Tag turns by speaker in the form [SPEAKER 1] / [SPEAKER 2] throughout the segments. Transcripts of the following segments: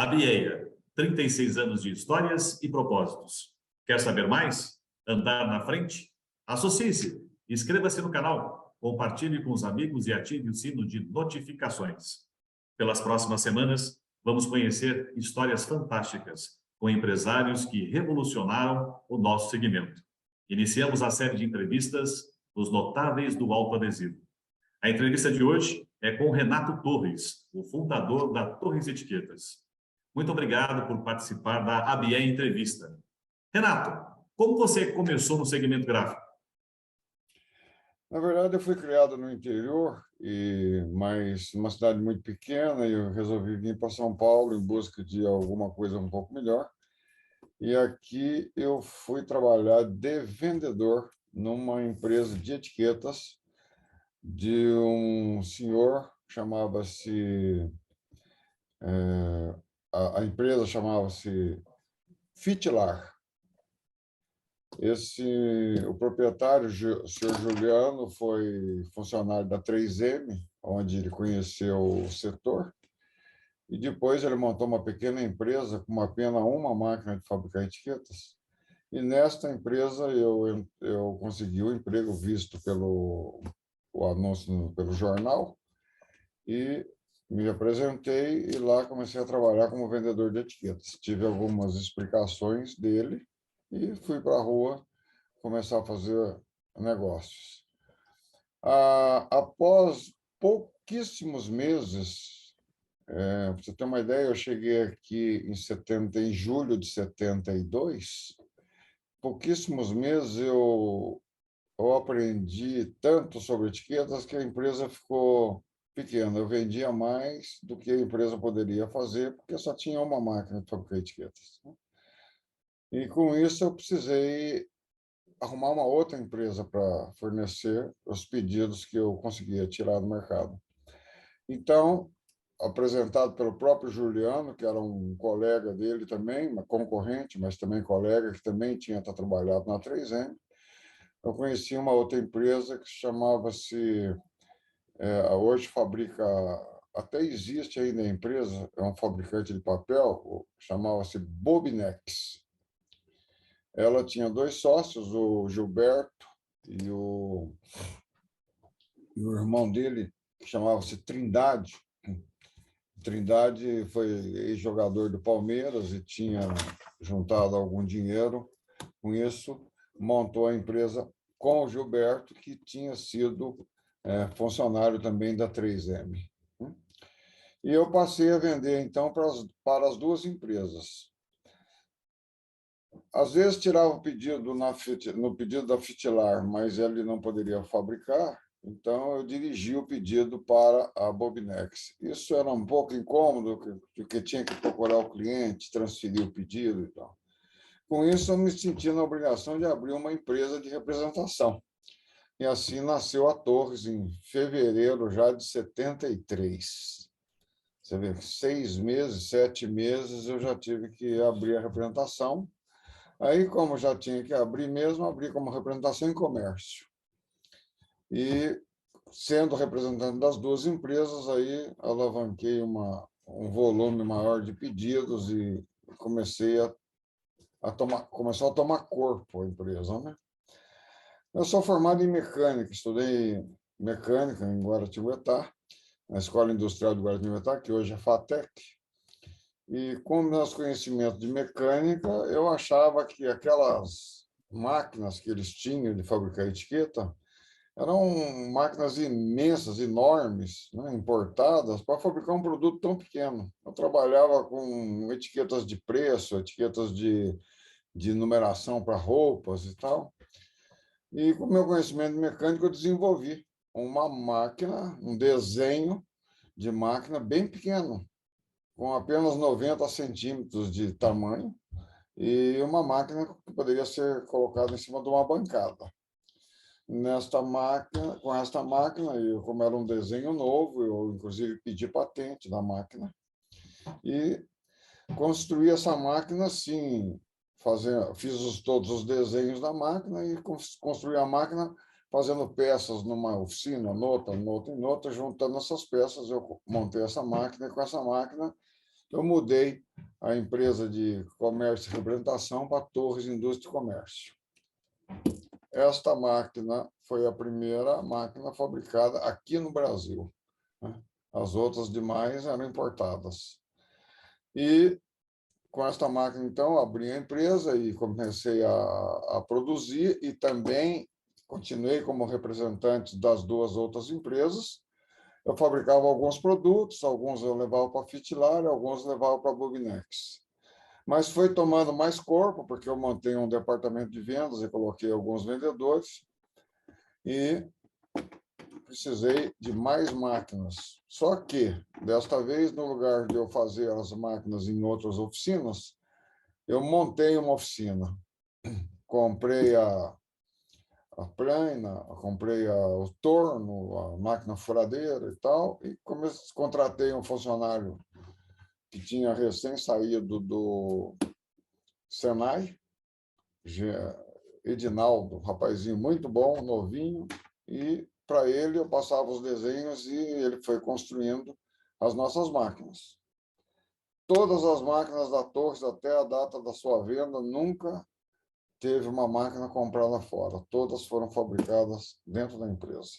[SPEAKER 1] A Bieia, 36 anos de histórias e propósitos. Quer saber mais? Andar na frente? Associe-se, inscreva-se no canal, compartilhe com os amigos e ative o sino de notificações. Pelas próximas semanas, vamos conhecer histórias fantásticas com empresários que revolucionaram o nosso segmento. Iniciamos a série de entrevistas Os Notáveis do Alto Adesivo. A entrevista de hoje é com Renato Torres, o fundador da Torres Etiquetas. Muito obrigado por participar da ABE Entrevista. Renato, como você começou no segmento gráfico?
[SPEAKER 2] Na verdade, eu fui criado no interior, mas numa cidade muito pequena, e eu resolvi vir para São Paulo em busca de alguma coisa um pouco melhor. E aqui eu fui trabalhar de vendedor numa empresa de etiquetas de um senhor, chamava-se... a empresa chamava-se Fitlar. O proprietário, o senhor Juliano, foi funcionário da 3M, onde ele conheceu o setor, e depois ele montou uma pequena empresa com apenas uma máquina de fabricar etiquetas. E nesta empresa eu consegui o emprego visto pelo o anúncio pelo jornal e me apresentei e lá comecei a trabalhar como vendedor de etiquetas. Tive algumas explicações dele e fui para a rua começar a fazer negócios. Após pouquíssimos meses, para você ter uma ideia, eu cheguei aqui em julho de 72. Pouquíssimos meses eu aprendi tanto sobre etiquetas que a empresa ficou pequena. Eu vendia mais do que a empresa poderia fazer, porque só tinha uma máquina de fabricar etiquetas. E com isso eu precisei arrumar uma outra empresa para fornecer os pedidos que eu conseguia tirar do mercado. Então, apresentado pelo próprio Juliano, que era um colega dele também, uma concorrente, mas também colega, que também tinha trabalhado na 3M, eu conheci uma outra empresa que chamava-se... hoje fabrica... Até existe ainda a empresa, é um fabricante de papel, chamava-se Bobinex. Ela tinha dois sócios, o Gilberto e o irmão dele, que chamava-se Trindade. Trindade foi ex-jogador do Palmeiras e tinha juntado algum dinheiro. Com isso, montou a empresa com o Gilberto, que tinha sido funcionário também da 3M. E eu passei a vender, então, para as duas empresas. Às vezes tirava o pedido no pedido da Fitlar, mas ele não poderia fabricar, então eu dirigia o pedido para a Bobinex. Isso era um pouco incômodo, porque tinha que procurar o cliente, transferir o pedido e tal. Com isso, eu me senti na obrigação de abrir uma empresa de representação. E assim nasceu a Torres, em fevereiro já de 73. Você vê, 6 meses, 7 meses, eu já tive que abrir a representação. Aí, como já tinha que abrir mesmo, abri como representação em comércio. E, sendo representante das duas empresas, aí alavanquei um volume maior de pedidos e começou a tomar corpo a empresa, né? Eu sou formado em mecânica, estudei mecânica em Guaratinguetá, na Escola Industrial de Guaratinguetá, que hoje é FATEC. E com meus conhecimentos de mecânica, eu achava que aquelas máquinas que eles tinham de fabricar etiqueta eram máquinas imensas, enormes, né, importadas, para fabricar um produto tão pequeno. Eu trabalhava com etiquetas de preço, etiquetas de numeração para roupas e tal. E com meu conhecimento mecânico, eu desenvolvi uma máquina, um desenho de máquina bem pequeno, com apenas 90 centímetros de tamanho, e uma máquina que poderia ser colocada em cima de uma bancada. Com esta máquina, como era um desenho novo, eu inclusive pedi patente da máquina e construí essa máquina assim, fiz todos os desenhos da máquina e construí a máquina fazendo peças numa oficina, noutra, juntando essas peças. Eu montei essa máquina e com essa máquina eu mudei a empresa de comércio e representação para Torres Indústria e Comércio. Esta máquina foi a primeira máquina fabricada aqui no Brasil, né? As outras demais eram importadas. E com esta máquina, então, abri a empresa e comecei a produzir e também continuei como representante das duas outras empresas. Eu fabricava alguns produtos, alguns eu levava para a Fitilar, alguns eu levava para a Bugnex. Mas foi tomando mais corpo, porque eu montei um departamento de vendas e coloquei alguns vendedores e precisei de mais máquinas. Só que, desta vez, no lugar de eu fazer as máquinas em outras oficinas, eu montei uma oficina. Comprei a plana, comprei o torno, a máquina furadeira e tal, e contratei um funcionário que tinha recém saído do Senai, Edinaldo, um rapazinho muito bom, novinho, e para ele eu passava os desenhos e ele foi construindo as nossas máquinas. Todas as máquinas da Torres, até a data da sua venda, nunca teve uma máquina comprada fora. Todas foram fabricadas dentro da empresa.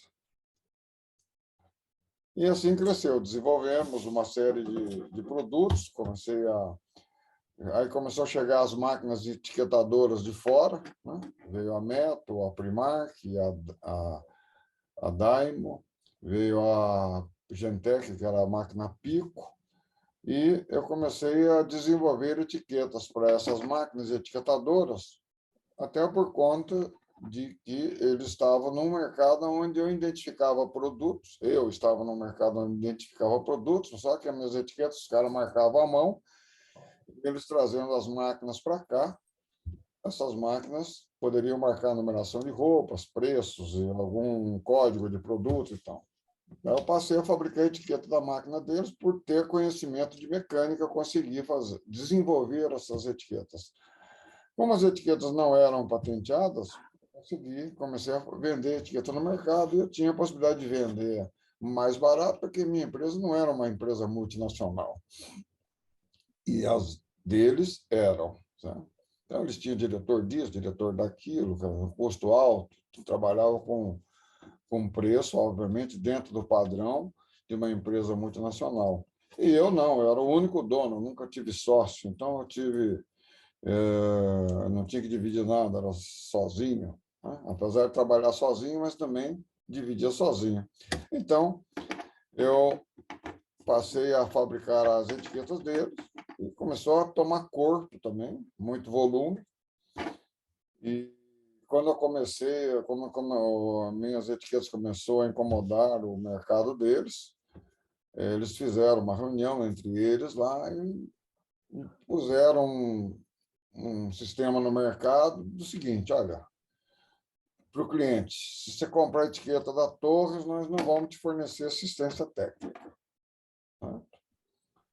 [SPEAKER 2] E assim cresceu. Desenvolvemos uma série de produtos. Aí começou a chegar as máquinas etiquetadoras de fora, né? Veio a Meto, a Primark, a Daimo, veio a Gentec, que era a máquina Pico, e eu comecei a desenvolver etiquetas para essas máquinas etiquetadoras, até por conta de que eles estavam num mercado onde eu identificava produtos, só que as minhas etiquetas, os caras marcavam à mão, eles trazendo as máquinas para cá, essas máquinas poderiam marcar a numeração de roupas, preços, e algum código de produto e tal. Eu passei a fabricar a etiqueta da máquina deles por ter conhecimento de mecânica, eu consegui desenvolver essas etiquetas. Como as etiquetas não eram patenteadas, comecei a vender etiqueta no mercado e eu tinha a possibilidade de vender mais barato, porque minha empresa não era uma empresa multinacional. E as deles eram. Sabe? Então, eles tinham diretor disso, diretor daquilo, um custo alto, trabalhava com preço, obviamente, dentro do padrão de uma empresa multinacional. E eu não, eu era o único dono, nunca tive sócio, então eu não tinha que dividir nada, era sozinho, né? Apesar de trabalhar sozinho, mas também dividia sozinho. Então, eu passei a fabricar as etiquetas deles e começou a tomar corpo também, muito volume. E quando eu comecei, como minhas etiquetas começou a incomodar o mercado deles, eles fizeram uma reunião entre eles lá e puseram um sistema no mercado do seguinte: olha, para o cliente, se você comprar a etiqueta da Torres, nós não vamos te fornecer assistência técnica.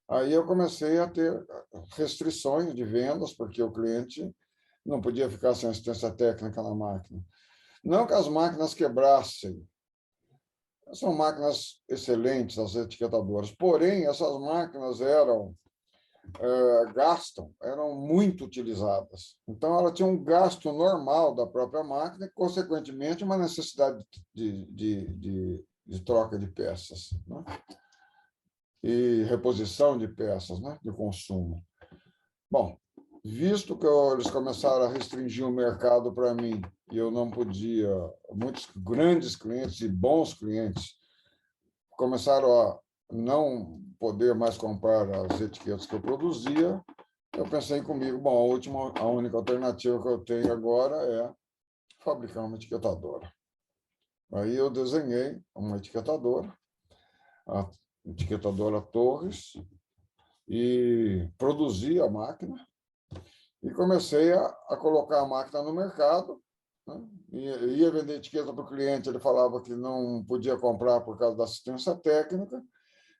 [SPEAKER 2] Aí eu comecei a ter restrições de vendas, porque o cliente não podia ficar sem assistência técnica na máquina. Não que as máquinas quebrassem, são máquinas excelentes, as etiquetadoras, porém, essas máquinas eram muito utilizadas. Então, ela tinha um gasto normal da própria máquina e, consequentemente, uma necessidade de troca de peças, né? E reposição de peças, né? De consumo. Bom, visto que eles começaram a restringir o mercado para mim e eu não podia, muitos grandes clientes e bons clientes começaram a não poder mais comprar as etiquetas que eu produzia, eu pensei comigo, bom, a única alternativa que eu tenho agora é fabricar uma etiquetadora. Aí eu desenhei uma etiquetadora, a etiquetadora Torres, e produzi a máquina e comecei a colocar a máquina no mercado, né? Ia vender etiqueta para o cliente, ele falava que não podia comprar por causa da assistência técnica.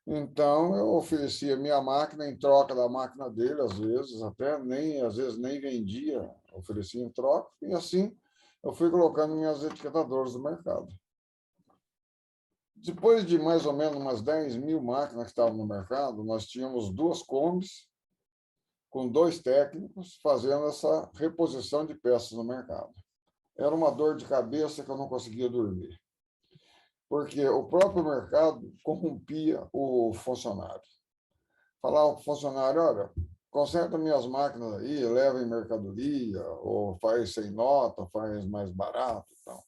[SPEAKER 2] Então, eu oferecia minha máquina em troca da máquina dele, às vezes nem vendia, oferecia em troca, e assim eu fui colocando minhas etiquetadoras no mercado. Depois de mais ou menos umas 10 mil máquinas que estavam no mercado, nós tínhamos 2 Kombis com 2 técnicos fazendo essa reposição de peças no mercado. Era uma dor de cabeça que eu não conseguia dormir, porque o próprio mercado corrompia o funcionário. Falava para o funcionário, olha, conserta minhas máquinas aí, leva em mercadoria, ou faz sem nota, faz mais barato. Então.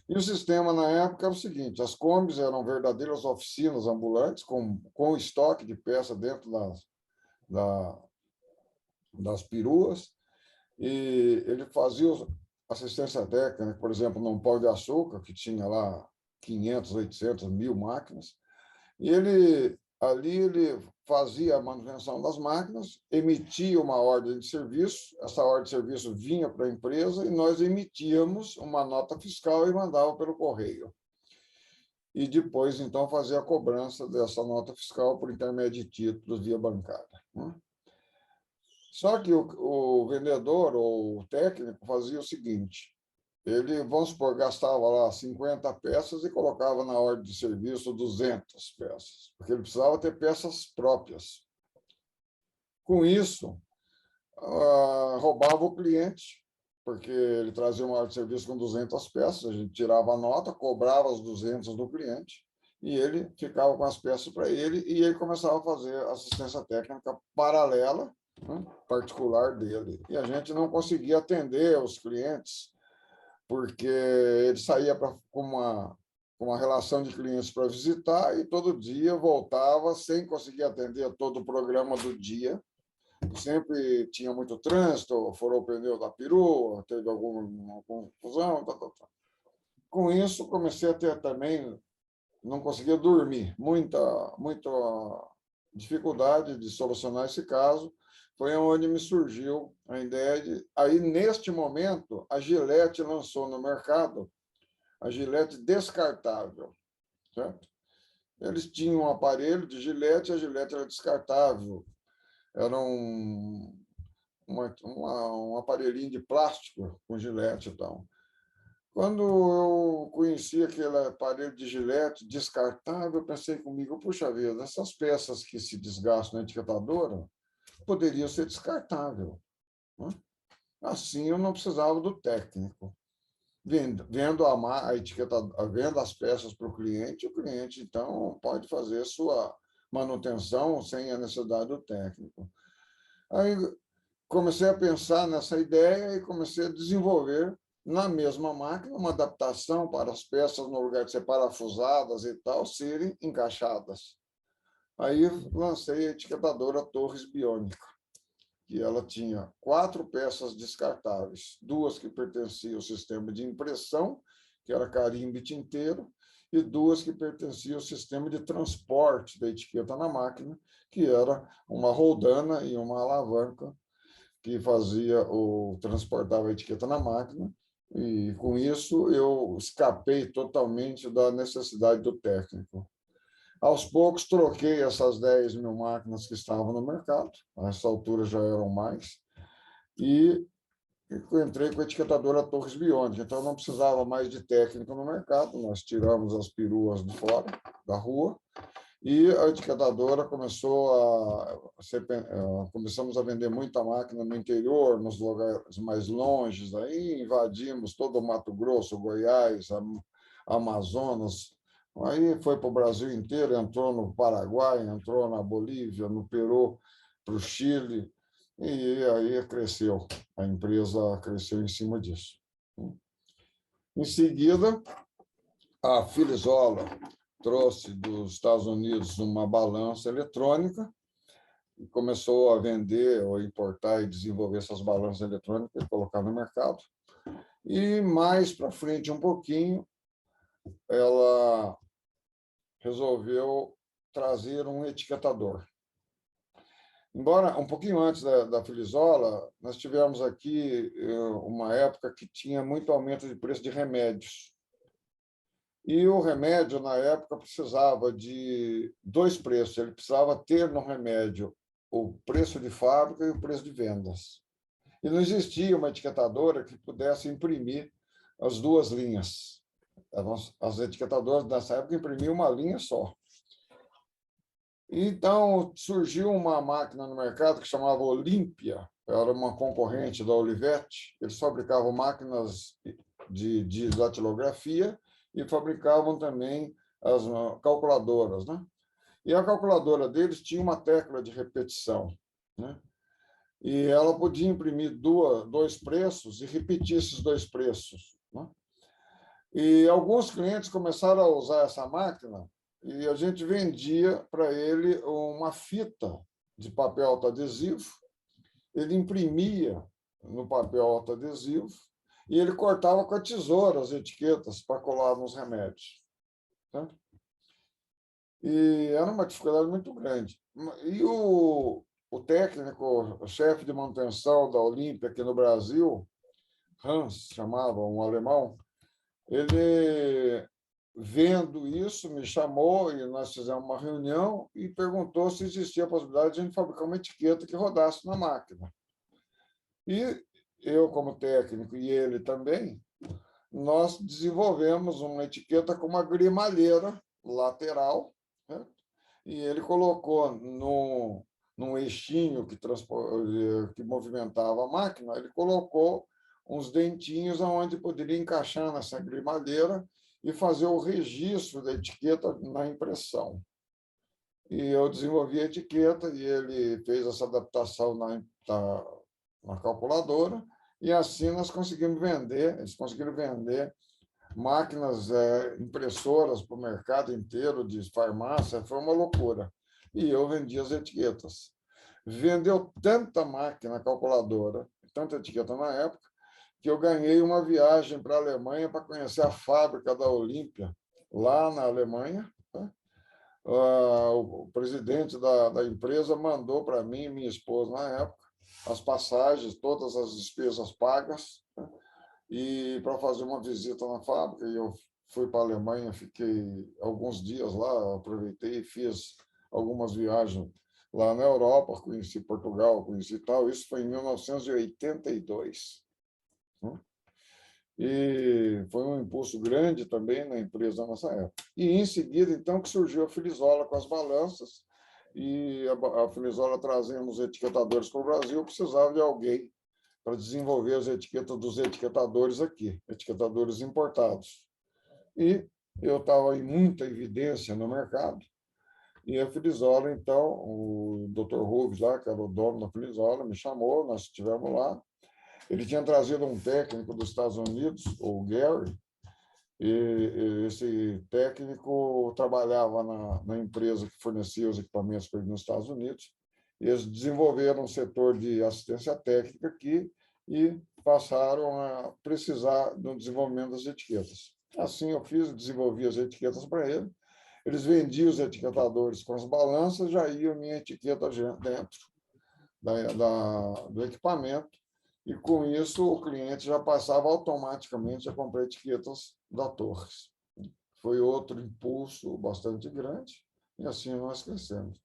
[SPEAKER 2] E o sistema, na época, era o seguinte, as Kombis eram verdadeiras oficinas ambulantes, com estoque de peça dentro das peruas, e ele fazia assistência técnica, por exemplo, num pau de açúcar, que tinha lá 500, 800, 1000 máquinas, e ele fazia a manutenção das máquinas, emitia uma ordem de serviço, essa ordem de serviço vinha para a empresa e nós emitíamos uma nota fiscal e mandava pelo correio. E depois, então, fazia a cobrança dessa nota fiscal por intermédio de títulos via bancária. Só que o vendedor ou o técnico fazia o seguinte, ele, vamos supor, gastava lá 50 peças e colocava na ordem de serviço 200 peças, porque ele precisava ter peças próprias. Com isso, roubava o cliente, porque ele trazia uma ordem de serviço com 200 peças, a gente tirava a nota, cobrava as 200 do cliente, e ele ficava com as peças para ele, e ele começava a fazer assistência técnica paralela, particular dele. E a gente não conseguia atender os clientes, porque ele saía com uma relação de clientes para visitar e todo dia voltava sem conseguir atender todo o programa do dia. Sempre tinha muito trânsito, furou o pneu da perua, teve alguma confusão. Com isso, comecei a ter também, não conseguia dormir, muita dificuldade de solucionar esse caso. Foi onde me surgiu a ideia de... Aí, neste momento, a Gillette lançou no mercado a Gillette descartável, certo? Eles tinham um aparelho de Gillette, a Gillette era descartável. Era um aparelhinho de plástico com Gillette e tal. Quando eu conheci aquele aparelho de Gillette descartável, eu pensei comigo, puxa vida, essas peças que se desgastam na etiquetadora poderia ser descartável. Assim, eu não precisava do técnico. Vendo a etiqueta, vendo as peças para o cliente, então, pode fazer sua manutenção sem a necessidade do técnico. Aí, comecei a pensar nessa ideia e comecei a desenvolver, na mesma máquina, uma adaptação para as peças, no lugar de ser parafusadas e tal, serem encaixadas. Aí lancei a etiquetadora Torres Biônica, que ela tinha 4 peças descartáveis, 2 que pertenciam ao sistema de impressão, que era carimbo e tinteiro, e 2 que pertenciam ao sistema de transporte da etiqueta na máquina, que era uma roldana e uma alavanca que transportava a etiqueta na máquina, e com isso eu escapei totalmente da necessidade do técnico. Aos poucos, troquei essas 10 mil máquinas que estavam no mercado, a essa altura já eram mais, e entrei com a etiquetadora Torres Biônica, então não precisava mais de técnico no mercado, nós tiramos as peruas de fora da rua, e a etiquetadora começamos a vender muita máquina no interior, nos lugares mais longes, aí invadimos todo o Mato Grosso, Goiás, Amazonas. Aí foi para o Brasil inteiro, entrou no Paraguai, entrou na Bolívia, no Peru, para o Chile, e aí cresceu. A empresa cresceu em cima disso. Em seguida, a Filizola trouxe dos Estados Unidos uma balança eletrônica e começou a vender, ou importar e desenvolver essas balanças eletrônicas e colocar no mercado. E mais para frente um pouquinho, ela resolveu trazer um etiquetador. Embora, um pouquinho antes da Filizola, nós tivemos aqui uma época que tinha muito aumento de preço de remédios. E o remédio, na época, precisava de 2 preços. Ele precisava ter no remédio o preço de fábrica e o preço de vendas. E não existia uma etiquetadora que pudesse imprimir as 2 linhas. As etiquetadoras dessa época imprimiam uma linha só. Então, surgiu uma máquina no mercado que chamava Olímpia, era uma concorrente da Olivetti. Eles fabricavam máquinas de datilografia e fabricavam também as calculadoras, né? E a calculadora deles tinha uma tecla de repetição, né? E ela podia imprimir dois preços e repetir esses dois preços, né? E alguns clientes começaram a usar essa máquina e a gente vendia para ele uma fita de papel autoadesivo. Ele imprimia no papel autoadesivo e ele cortava com a tesoura as etiquetas para colar nos remédios, tá? E era uma dificuldade muito grande. E o técnico, o chefe de manutenção da Olímpia aqui no Brasil, Hans, chamava, um alemão, ele, vendo isso, me chamou e nós fizemos uma reunião e perguntou se existia a possibilidade de a gente fabricar uma etiqueta que rodasse na máquina. E eu, como técnico, e ele também, nós desenvolvemos uma etiqueta com uma grimalheira lateral, né? E ele colocou num eixinho que movimentava a máquina, ele colocou uns dentinhos onde poderia encaixar nessa grimalheira e fazer o registro da etiqueta na impressão. E eu desenvolvi a etiqueta e ele fez essa adaptação na calculadora e assim nós conseguimos vender, eles conseguiram vender máquinas impressoras para o mercado inteiro de farmácia, foi uma loucura. E eu vendi as etiquetas. Vendeu tanta máquina calculadora, tanta etiqueta na época, que eu ganhei uma viagem para a Alemanha para conhecer a fábrica da Olímpia, lá na Alemanha. Tá? O presidente da empresa mandou para mim e minha esposa, na época, as passagens, todas as despesas pagas, tá? E para fazer uma visita na fábrica. E eu fui para a Alemanha, fiquei alguns dias lá, aproveitei e fiz algumas viagens lá na Europa, conheci Portugal, conheci tal. Isso foi em 1982. E foi um impulso grande também na empresa nessa época. E, em seguida, então, que surgiu a Filisola com as balanças, e a Filisola trazendo os etiquetadores para o Brasil, precisava de alguém para desenvolver as etiquetas dos etiquetadores aqui, etiquetadores importados. E eu estava em muita evidência no mercado, e a Filisola, então, o Dr. Rubens lá, que era o dono da Filisola, me chamou, nós estivemos lá. Ele tinha trazido um técnico dos Estados Unidos, o Gary, e esse técnico trabalhava na empresa que fornecia os equipamentos para ele nos Estados Unidos. Eles desenvolveram um setor de assistência técnica aqui e passaram a precisar do desenvolvimento das etiquetas. Assim, eu desenvolvi as etiquetas para ele. Eles vendiam os etiquetadores com as balanças, já ia a minha etiqueta dentro do equipamento, e, com isso, o cliente já passava automaticamente a comprar etiquetas da Torres. Foi outro impulso bastante grande, e assim nós crescemos.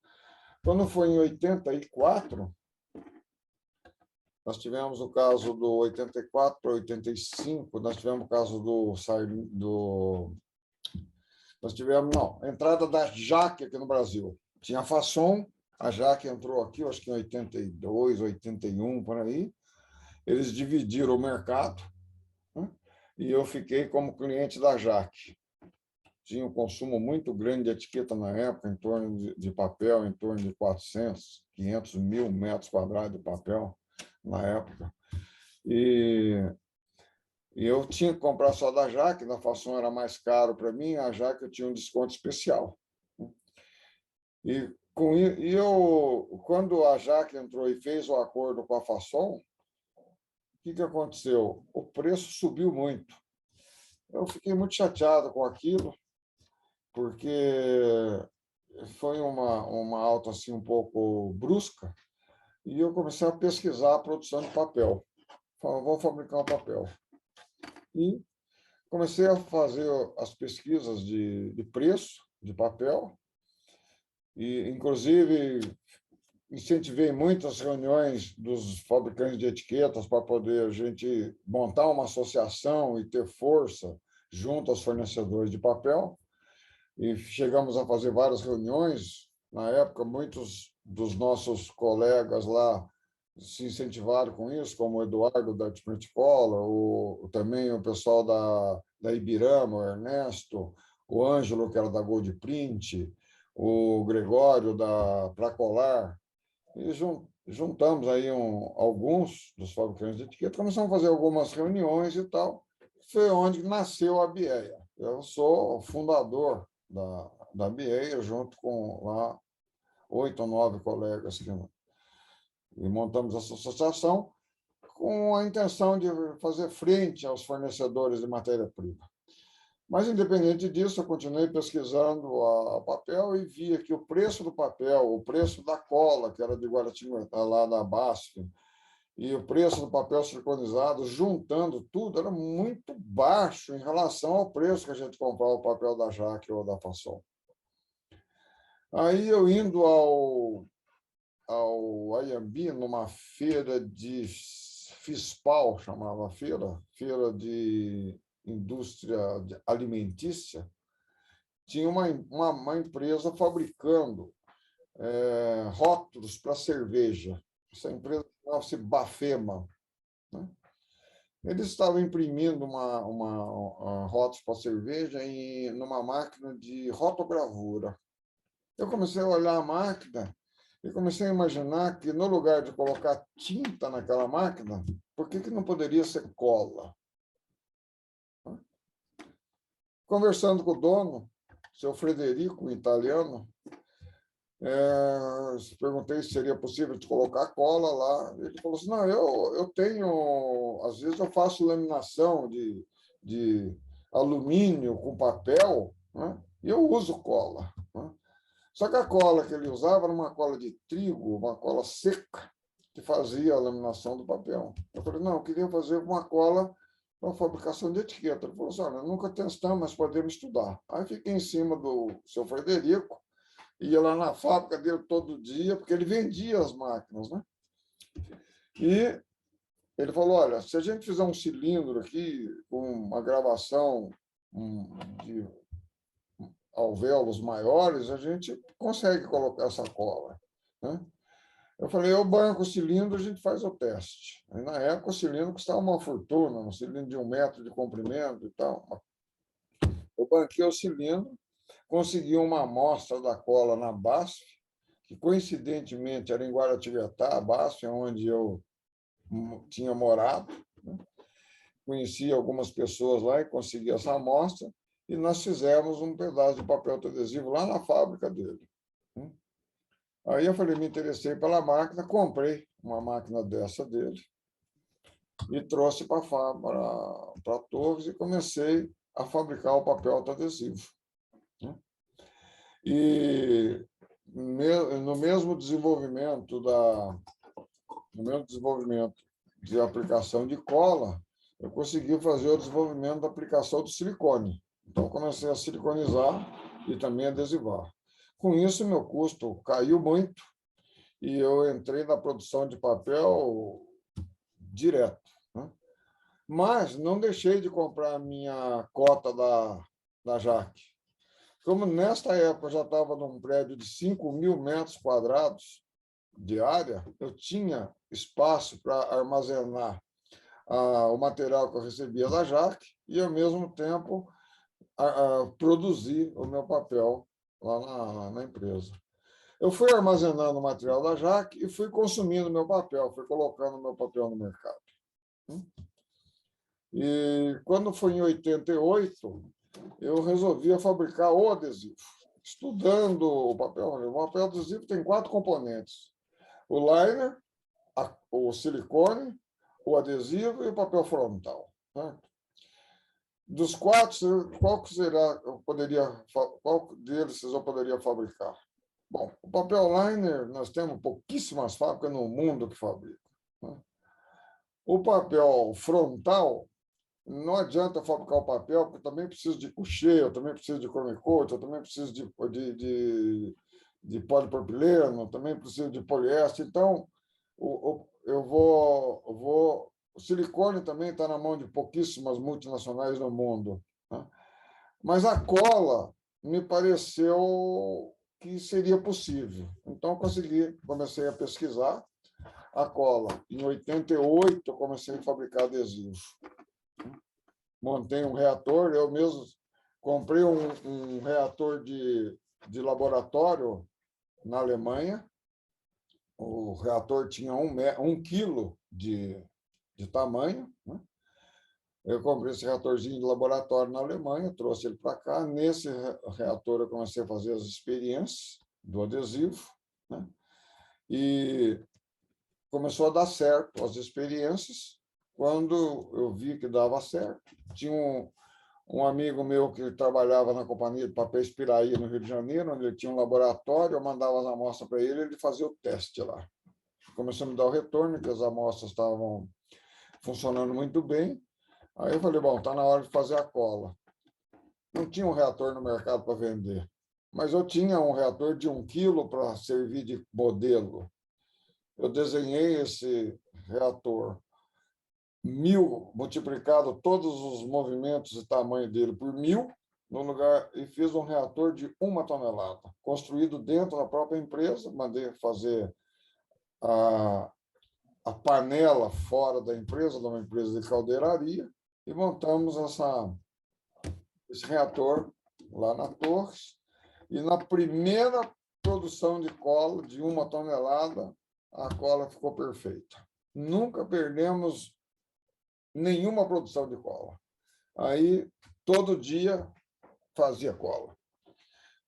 [SPEAKER 2] Quando foi em 84, nós tivemos o caso do 84 para 85, nós tivemos o caso nós tivemos, não, a entrada da Jaque aqui no Brasil. Tinha a Fasson, a Jaque entrou aqui, acho que em 82, 81, por aí. Eles dividiram o mercado, né? E eu fiquei como cliente da Jaque. Tinha um consumo muito grande de etiqueta na época, em torno de papel, em torno de 400, 500 mil metros quadrados de papel na época. E eu tinha que comprar só da Jaque, da Fasson era mais caro para mim, a Jaque eu tinha um desconto especial. E quando a Jaque entrou e fez o acordo com a Fasson, o que aconteceu? O preço subiu muito. Eu fiquei muito chateado com aquilo, porque foi uma alta assim, um pouco brusca, e eu comecei a pesquisar a produção de papel. Falei, vou fabricar um papel. E comecei a fazer as pesquisas de preço de papel, e, inclusive, incentivei muitas reuniões dos fabricantes de etiquetas para poder a gente montar uma associação e ter força, junto aos fornecedores de papel, e chegamos a fazer várias reuniões. Na época, muitos dos nossos colegas lá se incentivaram com isso, como o Eduardo da Printcola, também o pessoal da Ibirama, o Ernesto, o Ângelo, que era da Gold Print, o Gregório da Placolar, e juntamos aí alguns dos fabricantes de etiqueta, começamos a fazer algumas reuniões e tal. Foi onde nasceu a BIEA. Eu sou fundador da BIEA, junto com lá 8 ou 9 colegas e montamos essa associação com a intenção de fazer frente aos fornecedores de matéria-prima. Mas, independente disso, eu continuei pesquisando a papel e via que o preço do papel, o preço da cola, que era de Guaratinguetá, lá da BASF, e o preço do papel siliconizado, juntando tudo, era muito baixo em relação ao preço que a gente comprava o papel da Jaque ou da Fasol. Aí, eu indo ao Ayambi, numa feira de FISPAL, chamava feira de indústria alimentícia, tinha uma empresa fabricando rótulos para cerveja. Essa empresa chamava-se Bafema, né? Eles estavam imprimindo rótulos para cerveja numa máquina de rotogravura. Eu comecei a olhar a máquina e comecei a imaginar que, no lugar de colocar tinta naquela máquina, por que não poderia ser cola? Conversando com o dono, seu Frederico, um italiano, perguntei se seria possível de colocar cola lá. Ele falou assim, não, eu tenho... Às vezes eu faço laminação de alumínio com papel, né? E eu uso cola, né? Só que a cola que ele usava era uma cola de trigo, uma cola seca, que fazia a laminação do papel. Eu falei, não, eu queria fazer uma cola para a fabricação de etiqueta. Ele falou assim, olha, nunca testamos, mas podemos estudar. Aí fiquei em cima do seu Frederico, ia lá na fábrica dele todo dia, porque ele vendia as máquinas, né? E ele falou, olha, se a gente fizer um cilindro aqui, com uma gravação de alvéolos maiores, a gente consegue colocar essa cola, né? Eu falei, eu banco o cilindro, a gente faz o teste. Aí, na época, o cilindro custava uma fortuna, um cilindro de 1 metro de comprimento e tal. Eu banquei o cilindro, consegui uma amostra da cola na BASF, que, coincidentemente, era em Guaratinguetá, a BASF, onde eu tinha morado, né? Conheci algumas pessoas lá e consegui essa amostra, e nós fizemos um pedaço de papel adesivo lá na fábrica dele. Aí eu falei, me interessei pela máquina, comprei uma máquina dessa dele e trouxe para Torres e comecei a fabricar o papel adesivo. E no mesmo desenvolvimento de aplicação de cola, eu consegui fazer o desenvolvimento da aplicação do silicone. Então, comecei a siliconizar e também adesivar. Com isso, meu custo caiu muito e eu entrei na produção de papel direto, né? Mas não deixei de comprar a minha cota da Jaque. Como nesta época eu já estava num prédio de 5.000 metros quadrados de área, eu tinha espaço para armazenar o material que eu recebia da Jaque e, ao mesmo tempo, produzir o meu papel lá na empresa. Eu fui armazenando o material da Jaque e fui consumindo meu papel, fui colocando meu papel no mercado. E, quando foi em 88, eu resolvi fabricar o adesivo, estudando o papel. O papel adesivo tem 4 componentes: o liner, o silicone, o adesivo e o papel frontal, né? Dos 4, qual deles vocês poderiam fabricar? Bom, o papel liner, nós temos pouquíssimas fábricas no mundo que fabricam, né? O papel frontal, não adianta fabricar o papel, porque eu também preciso de coucher, eu também preciso de cromicote, eu também preciso de polipropileno, eu também preciso de poliéster. Então, o silicone também está na mão de pouquíssimas multinacionais no mundo, né? Mas a cola me pareceu que seria possível. Então, comecei a pesquisar a cola. Em 88, eu comecei a fabricar adesivo. Montei um reator, eu mesmo comprei um reator de laboratório na Alemanha. O reator tinha 1 quilo de tamanho, né? Eu comprei esse reatorzinho de laboratório na Alemanha, trouxe ele para cá. Nesse reator, eu comecei a fazer as experiências do adesivo, né? E começou a dar certo as experiências. Quando eu vi que dava certo, tinha um amigo meu que trabalhava na companhia de papéis Piraí, no Rio de Janeiro, onde ele tinha um laboratório, eu mandava as amostras para ele, ele fazia o teste lá. Começou a me dar o retorno, que as amostras estavam funcionando muito bem. Aí eu falei, bom, está na hora de fazer a cola. Não tinha um reator no mercado para vender, mas eu tinha um reator de 1 quilo para servir de modelo. Eu desenhei esse reator 1000, multiplicado todos os movimentos e tamanho dele por 1000, no lugar, e fiz um reator de 1 tonelada, construído dentro da própria empresa. Mandei fazer a panela fora da empresa, de uma empresa de caldeiraria, e montamos esse reator lá na Torres. E na primeira produção de cola, de 1 tonelada, a cola ficou perfeita. Nunca perdemos nenhuma produção de cola. Aí, todo dia, fazia cola.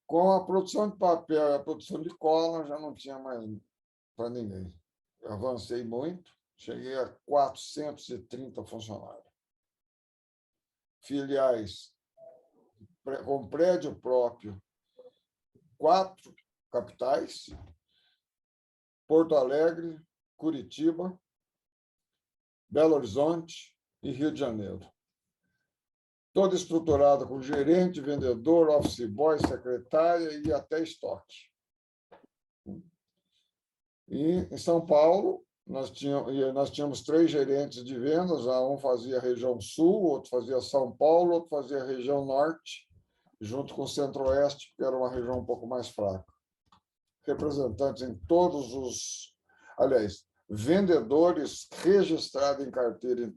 [SPEAKER 2] Com a produção de papel e a produção de cola, já não tinha mais para ninguém. Eu avancei muito, cheguei a 430 funcionários. Filiais com prédio próprio, 4 capitais: Porto Alegre, Curitiba, Belo Horizonte e Rio de Janeiro. Toda estruturada com gerente, vendedor, office boy, secretária e até estoque. E em São Paulo, nós tínhamos 3 gerentes de vendas, um fazia a região sul, outro fazia São Paulo, outro fazia a região norte, junto com o centro-oeste, que era uma região um pouco mais fraca. Representantes em todos os... Aliás, vendedores registrados em carteira em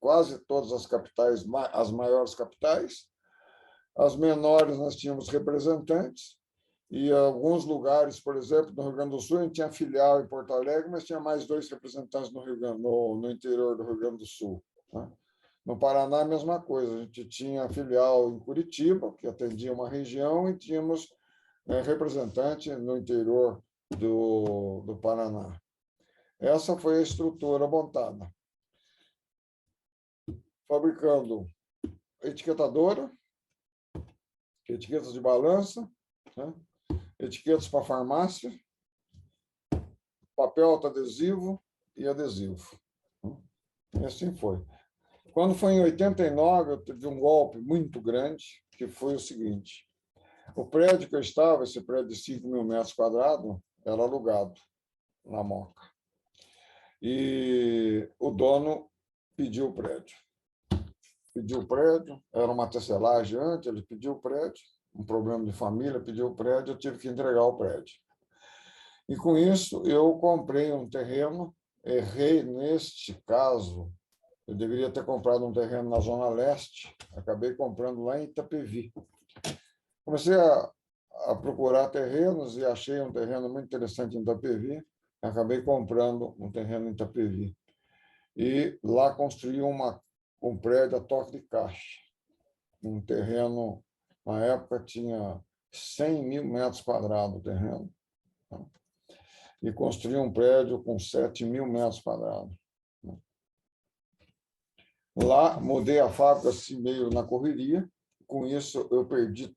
[SPEAKER 2] quase todas as capitais, as maiores capitais. As menores, nós tínhamos representantes. E alguns lugares, por exemplo, no Rio Grande do Sul, a gente tinha filial em Porto Alegre, mas tinha mais 2 representantes no interior do Rio Grande do Sul, né? No Paraná, a mesma coisa. A gente tinha filial em Curitiba, que atendia uma região, e tínhamos representante no interior do Paraná. Essa foi a estrutura montada. Fabricando etiquetadora, etiquetas de balança, né? Etiquetas para farmácia, papel autoadesivo e adesivo. E assim foi. Quando foi em 89, eu tive um golpe muito grande, que foi o seguinte: o prédio que eu estava, esse prédio de 5.000 metros quadrados, era alugado na Moca. E o dono pediu o prédio. Pediu o prédio, era uma tecelagem antes, ele pediu o prédio, um problema de família, pediu o prédio, eu tive que entregar o prédio. E, com isso, eu comprei um terreno, errei neste caso, eu deveria ter comprado um terreno na Zona Leste, acabei comprando lá em Itapevi. Comecei a procurar terrenos e achei um terreno muito interessante em Itapevi, acabei comprando um terreno em Itapevi. E lá construí um prédio a toque de caixa, um terreno, na época, tinha 100.000 metros quadrados o terreno, tá? E construí um prédio com 7.000 metros quadrados. Lá, mudei a fábrica assim, meio na correria. Com isso, eu perdi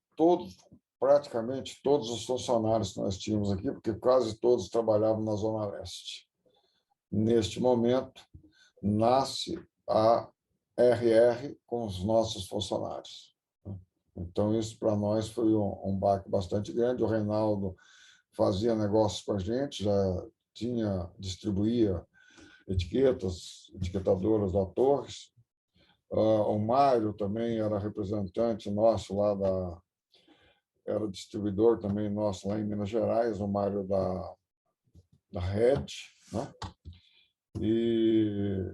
[SPEAKER 2] praticamente todos os funcionários que nós tínhamos aqui, porque quase todos trabalhavam na Zona Leste. Neste momento, nasce a RR com os nossos funcionários. Então, isso para nós foi um baque bastante grande. O Reinaldo fazia negócios com a gente, já distribuía etiquetadoras da Torres, O Mário também era representante nosso lá era distribuidor também nosso lá em Minas Gerais, o Mário da Red, né? E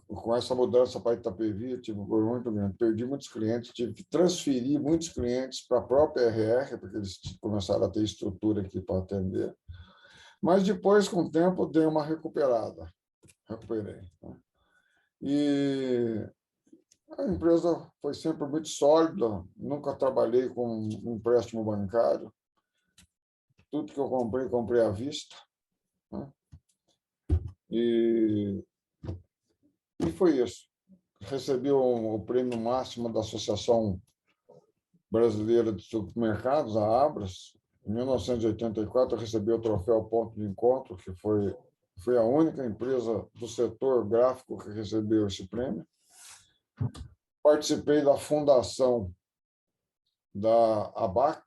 [SPEAKER 2] com essa mudança para Itapevi, eu tive um problema muito grande. Perdi muitos clientes, tive que transferir muitos clientes para a própria RR, porque eles começaram a ter estrutura aqui para atender. Mas depois, com o tempo, dei uma recuperada. Recuperei. Né? E a empresa foi sempre muito sólida, nunca trabalhei com um empréstimo bancário. Tudo que eu comprei à vista. Né? E foi isso. Recebi o prêmio máximo da Associação Brasileira de Supermercados, a Abras. Em 1984, eu recebi o troféu Ponto de Encontro, que foi a única empresa do setor gráfico que recebeu esse prêmio. Participei da fundação da ABAC,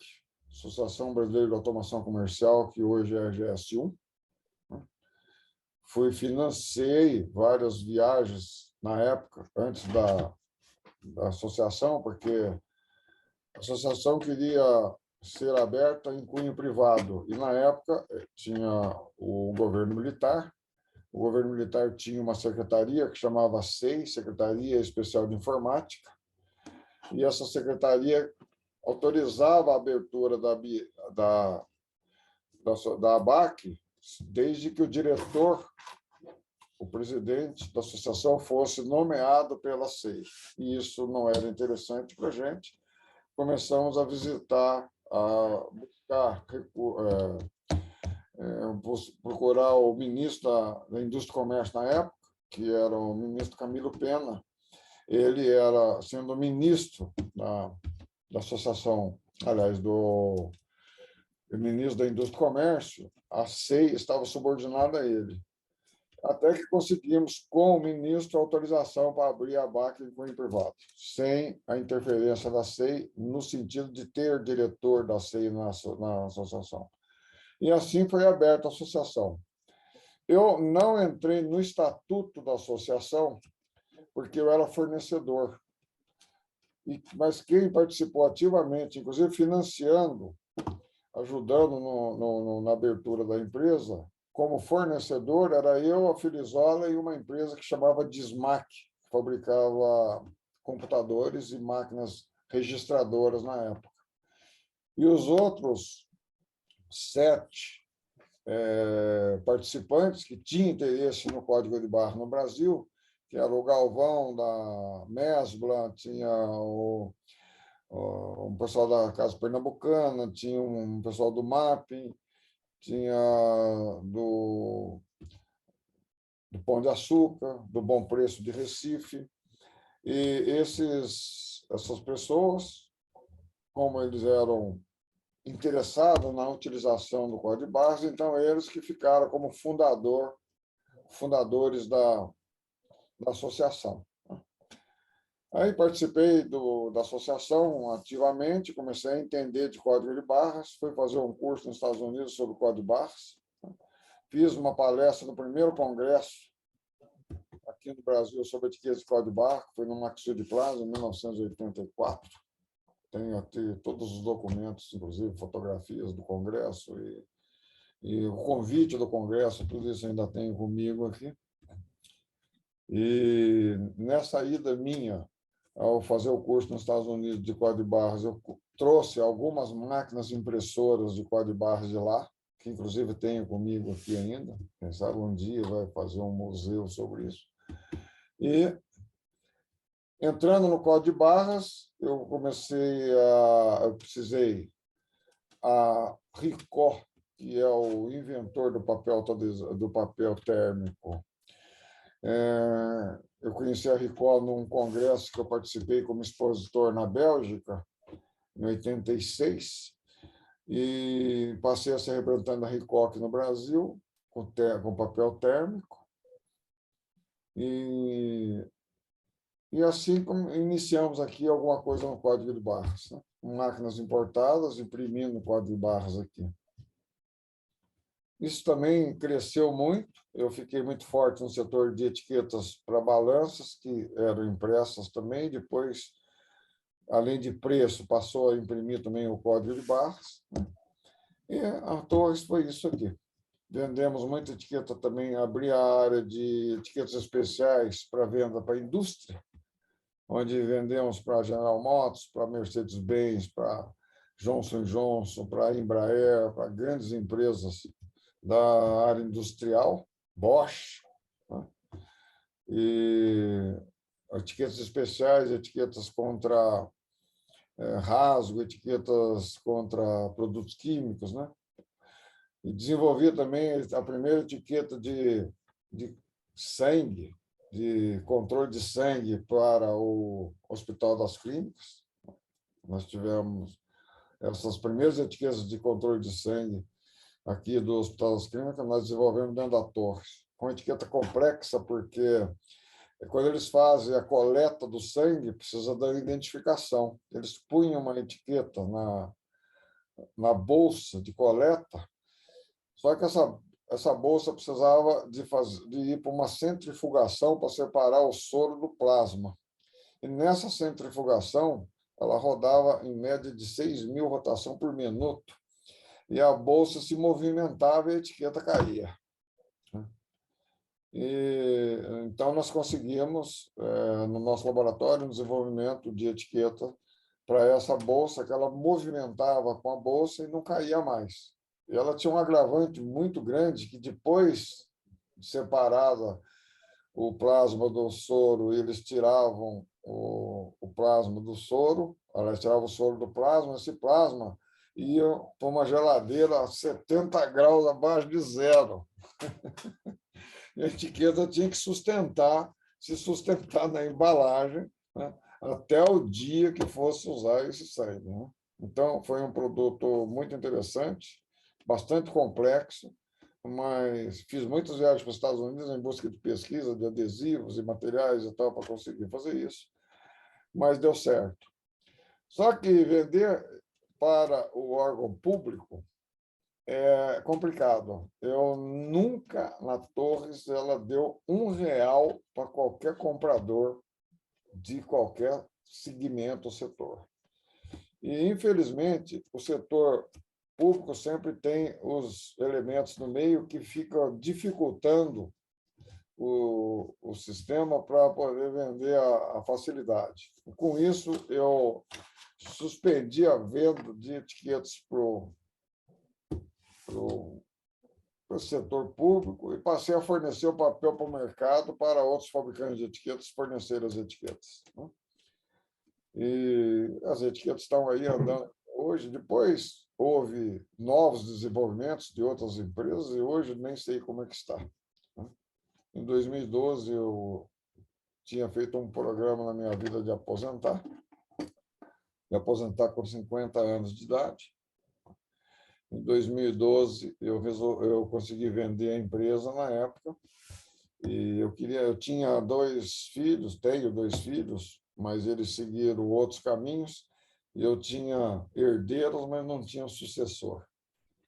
[SPEAKER 2] Associação Brasileira de Automação Comercial, que hoje é a GS1. Financei várias viagens na época, antes da associação, porque a associação queria ser aberta em cunho privado. E, na época, tinha o governo militar. O governo militar tinha uma secretaria que chamava SEI, Secretaria Especial de Informática, e essa secretaria autorizava a abertura da ABAC, desde que o diretor, o presidente da associação, fosse nomeado pela SEI. E isso não era interessante para a gente. Começamos a visitar, a buscar, procurar o ministro da Indústria e Comércio na época, que era o ministro Camilo Pena. Ele era, sendo ministro da associação, aliás, do ministro da Indústria e Comércio, a SEI estava subordinada a ele. Até que conseguimos, com o ministro, autorização para abrir a ABAC em cunho privado, sem a interferência da SEI, no sentido de ter diretor da SEI na associação. E assim foi aberta a associação. Eu não entrei no estatuto da associação, porque eu era fornecedor. Mas quem participou ativamente, inclusive financiando, ajudando na abertura da empresa, como fornecedor, era eu, a Filizola e uma empresa que chamava Dismac, que fabricava computadores e máquinas registradoras na época. E os outros 7 participantes que tinham interesse no código de barra no Brasil, que era o Galvão da Mesbla, tinha um pessoal da Casa Pernambucana, tinha um pessoal do Mapping, tinha do Pão de Açúcar, do Bom Preço de Recife. E essas pessoas, como eles eram interessados na utilização do código de barras, então eles que ficaram como fundadores da associação. Aí participei da associação ativamente, comecei a entender de código de barras, fui fazer um curso nos Estados Unidos sobre código de barras, fiz uma palestra no primeiro congresso aqui no Brasil sobre etiqueta de código de barra, que foi no Maxfield Plaza, em 1984. Tenho aqui todos os documentos, inclusive fotografias do congresso e o convite do congresso, tudo isso ainda tenho comigo aqui. E nessa ida minha, ao fazer o curso nos Estados Unidos de código de barras, eu trouxe algumas máquinas impressoras de código de barras de lá, que inclusive tenho comigo aqui ainda. Quem sabe um dia vai fazer um museu sobre isso. E, entrando no código de barras, eu precisei a Ricoh, que é o inventor do papel térmico. Eu conheci a Ricoh num congresso que eu participei como expositor na Bélgica, em 86, e passei a ser representante da Ricoh aqui no Brasil, com papel térmico. E assim iniciamos aqui alguma coisa no código de barras, né? Máquinas importadas, imprimindo o código de barras aqui. Isso também cresceu muito. Eu fiquei muito forte no setor de etiquetas para balanças, que eram impressas também. Depois, além de preço, passou a imprimir também o código de barras. E a Torres foi isso aqui. Vendemos muita etiqueta também, abri a área de etiquetas especiais para venda para a indústria, onde vendemos para a General Motors, para a Mercedes-Benz, para Johnson Johnson, para a Embraer, para grandes empresas da área industrial, Bosch, né? E etiquetas especiais, etiquetas contra rasgo, etiquetas contra produtos químicos, né? E desenvolvi também a primeira etiqueta de sangue, de controle de sangue para o Hospital das Clínicas. Nós tivemos essas primeiras etiquetas de controle de sangue aqui do Hospital das Clínicas, nós desenvolvemos dentro da Torres, com etiqueta complexa, porque quando eles fazem a coleta do sangue, precisa da identificação. Eles punham uma etiqueta na bolsa de coleta, só que essa bolsa precisava de ir para uma centrifugação para separar o soro do plasma. E nessa centrifugação, ela rodava em média de 6.000 rotações por minuto, e a bolsa se movimentava e a etiqueta caía. E, então, nós conseguimos, no nosso laboratório, um desenvolvimento de etiqueta para essa bolsa, que ela movimentava com a bolsa e não caía mais. E ela tinha um agravante muito grande, que depois de separada o plasma do soro, eles tiravam o plasma do soro, elas tiravam o soro do plasma, esse plasma ia para uma geladeira a 70 graus abaixo de zero. E a etiqueta tinha que se sustentar na embalagem, né, até o dia que fosse usar esse sangue, né? Então, foi um produto muito interessante, bastante complexo, mas fiz muitas viagens para os Estados Unidos em busca de pesquisa de adesivos e materiais e tal para conseguir fazer isso, mas deu certo. Só que vender para o órgão público é complicado. Eu nunca, na Torres, ela deu R$ 1 para qualquer comprador de qualquer segmento ou setor. E, infelizmente, o setor público sempre tem os elementos no meio que ficam dificultando o sistema para poder vender a facilidade. Com isso, eu suspendi a venda de etiquetas para o setor público e passei a fornecer o papel para o mercado para outros fabricantes de etiquetas fornecerem as etiquetas, né? E as etiquetas estão aí andando hoje. Depois houve novos desenvolvimentos de outras empresas e hoje nem sei como é que está, né? Em 2012, eu tinha feito um programa na minha vida de aposentar com 50 anos de idade. Em 2012, eu consegui vender a empresa na época, e eu tinha tenho 2 filhos, mas eles seguiram outros caminhos, e eu tinha herdeiros, mas não tinha sucessor.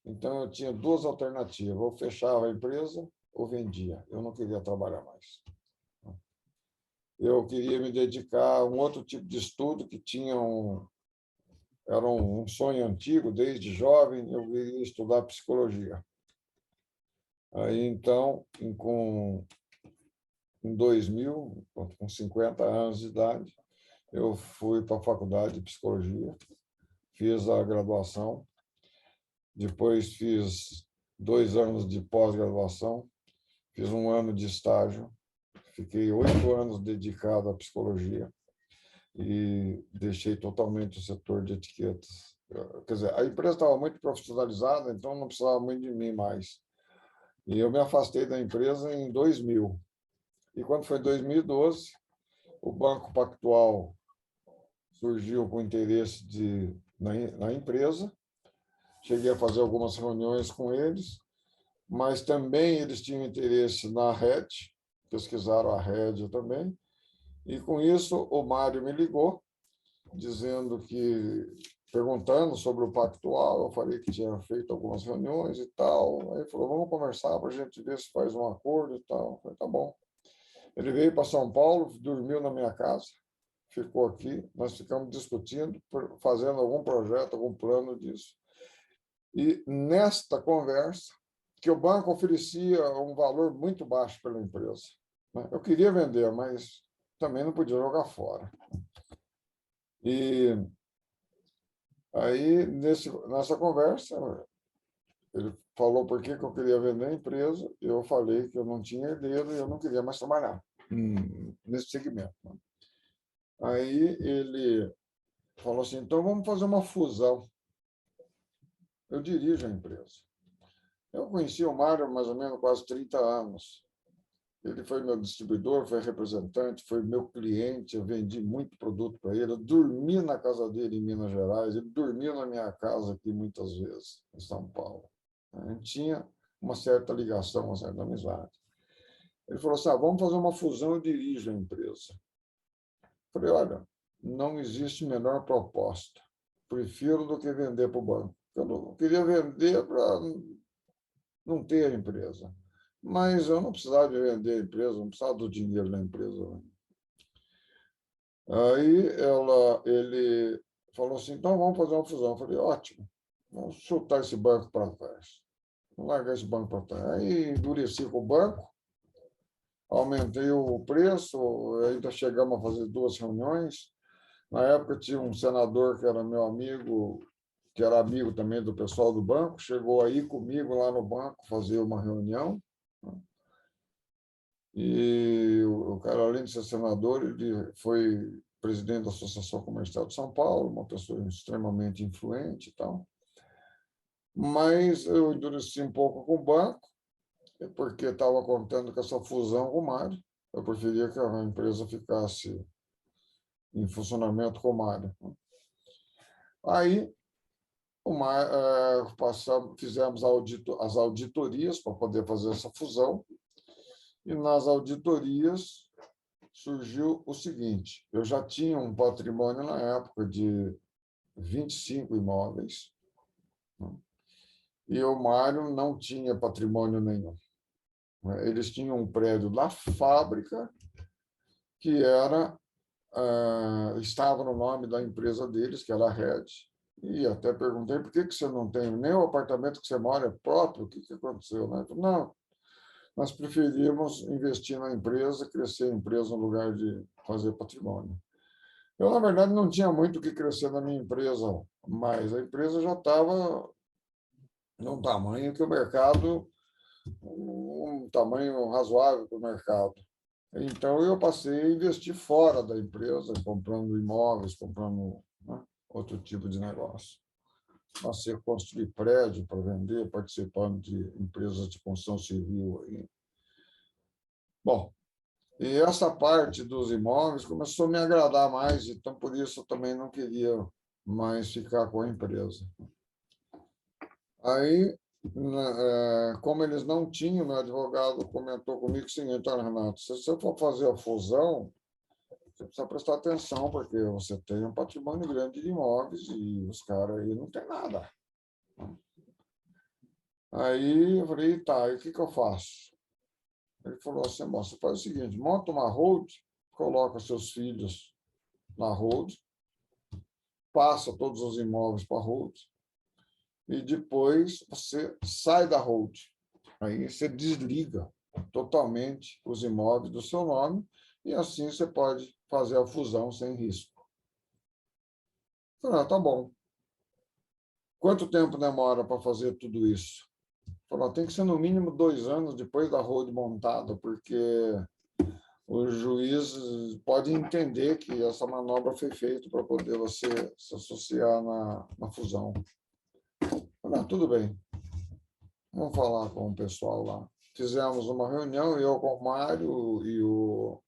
[SPEAKER 2] Então, eu tinha 2 alternativas: ou fechava a empresa ou vendia. Eu não queria trabalhar mais. Eu queria me dedicar a um outro tipo de estudo que era um sonho antigo, desde jovem, eu queria estudar psicologia. Aí, então, em 2000, com 50 anos de idade, eu fui para a faculdade de psicologia, fiz a graduação, depois fiz 2 anos de pós-graduação, fiz 1 ano de estágio, fiquei 8 anos dedicado à psicologia e deixei totalmente o setor de etiquetas. Quer dizer, a empresa estava muito profissionalizada, então não precisava muito de mim mais. E eu me afastei da empresa em 2000. E quando foi 2012, o Banco Pactual surgiu com interesse na empresa. Cheguei a fazer algumas reuniões com eles, mas também eles tinham interesse na rede, pesquisaram a rede também. E, com isso, o Mário me ligou, dizendo que perguntando sobre o Pactual, eu falei que tinha feito algumas reuniões e tal. Aí ele falou, vamos conversar para a gente ver se faz um acordo e tal. Eu falei, tá bom. Ele veio para São Paulo, dormiu na minha casa, ficou aqui, nós ficamos discutindo, fazendo algum projeto, algum plano disso. E nesta conversa, que o banco oferecia um valor muito baixo pela empresa. Eu queria vender, mas também não podia jogar fora. E aí, nessa conversa, ele falou por que eu queria vender a empresa, eu falei que eu não tinha herdeiro e eu não queria mais trabalhar nesse segmento. Aí ele falou assim, então vamos fazer uma fusão. Eu dirijo a empresa. Eu conheci o Mário há mais ou menos quase 30 anos. Ele foi meu distribuidor, foi representante, foi meu cliente, eu vendi muito produto para ele, eu dormi na casa dele em Minas Gerais, ele dormiu na minha casa aqui muitas vezes, em São Paulo. A gente tinha uma certa ligação, uma certa amizade. Ele falou assim, vamos fazer uma fusão, eu dirijo a empresa. Eu falei, olha, não existe menor proposta, prefiro do que vender para o banco. Eu não queria vender para não ter a empresa. Mas eu não precisava de vender a empresa, não precisava do dinheiro da empresa. Aí ele falou assim, então vamos fazer uma fusão. Eu falei, ótimo, vamos chutar esse banco para trás. Vamos largar esse banco para trás. Aí endureci com o banco, aumentei o preço, ainda chegamos a fazer 2 reuniões. Na época tinha um senador que era meu amigo, que era amigo também do pessoal do banco, chegou aí comigo lá no banco fazer uma reunião. E o cara, além de ser senador, ele foi presidente da Associação Comercial de São Paulo, uma pessoa extremamente influente e tal. Mas eu endureci um pouco com o banco, porque estava contando com essa fusão com o Mário. Eu preferia que a empresa ficasse em funcionamento com o Mário. Aí fizemos as auditorias para poder fazer essa fusão, e nas auditorias surgiu o seguinte, eu já tinha um patrimônio na época de 25 imóveis, e o Mário não tinha patrimônio nenhum. Eles tinham um prédio da fábrica que estava no nome da empresa deles, que era a Red, e até perguntei por que você não tem nem o apartamento que você mora é próprio, o que aconteceu? Ele falou, não, nós preferimos investir na empresa, crescer a empresa no lugar de fazer patrimônio. Eu, na verdade, não tinha muito o que crescer na minha empresa, mas a empresa já estava num tamanho que o mercado, um tamanho razoável para o mercado. Então, eu passei a investir fora da empresa, comprando imóveis, comprando outro tipo de negócio. Passei a construir prédio para vender, participando de empresas de construção civil. Bom, e essa parte dos imóveis começou a me agradar mais, então, por isso, eu também não queria mais ficar com a empresa. Aí, como eles não tinham, meu advogado comentou comigo o seguinte, olha, Renato, se você for fazer a fusão, você precisa prestar atenção, porque você tem um patrimônio grande de imóveis e os caras aí não tem nada. Aí eu falei, tá, e o que eu faço? Ele falou assim, bom, você faz o seguinte, monta uma hold, coloca seus filhos na hold, passa todos os imóveis para a hold, e depois você sai da hold. Aí você desliga totalmente os imóveis do seu nome e assim você pode fazer a fusão sem risco. Eu falei, tá bom. Quanto tempo demora para fazer tudo isso? Falou, tem que ser no mínimo 2 anos depois da hold montada, porque o juiz pode entender que essa manobra foi feita para poder você se associar na fusão. Falei, tudo bem. Vamos falar com o pessoal lá. Fizemos uma reunião, eu com o Mário e o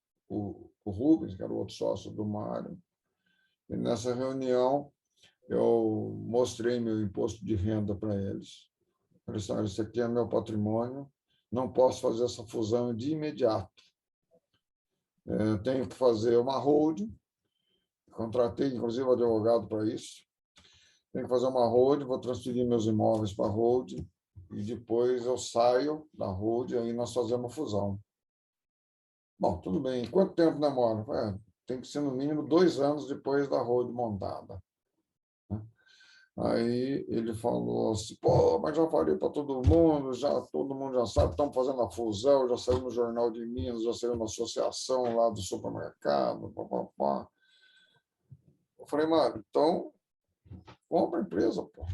[SPEAKER 2] Rubens, que era o outro sócio do Mário. E nessa reunião, eu mostrei meu imposto de renda para eles. Falei assim, isso aqui é meu patrimônio, não posso fazer essa fusão de imediato. Eu tenho que fazer uma holding, contratei, inclusive, um advogado para isso. tenho que fazer uma hold, vou transferir meus imóveis para a hold, e depois eu saio da hold e aí nós fazemos a fusão. Bom, tudo bem. Quanto tempo demora? Tem que ser no mínimo 2 anos depois da hold montada. Aí ele falou assim, pô, mas já falei para todo mundo já sabe, estamos fazendo a fusão, já saiu no Jornal de Minas, já saiu na associação lá do supermercado, papapá. Eu falei, Mário, então compra a empresa, pô.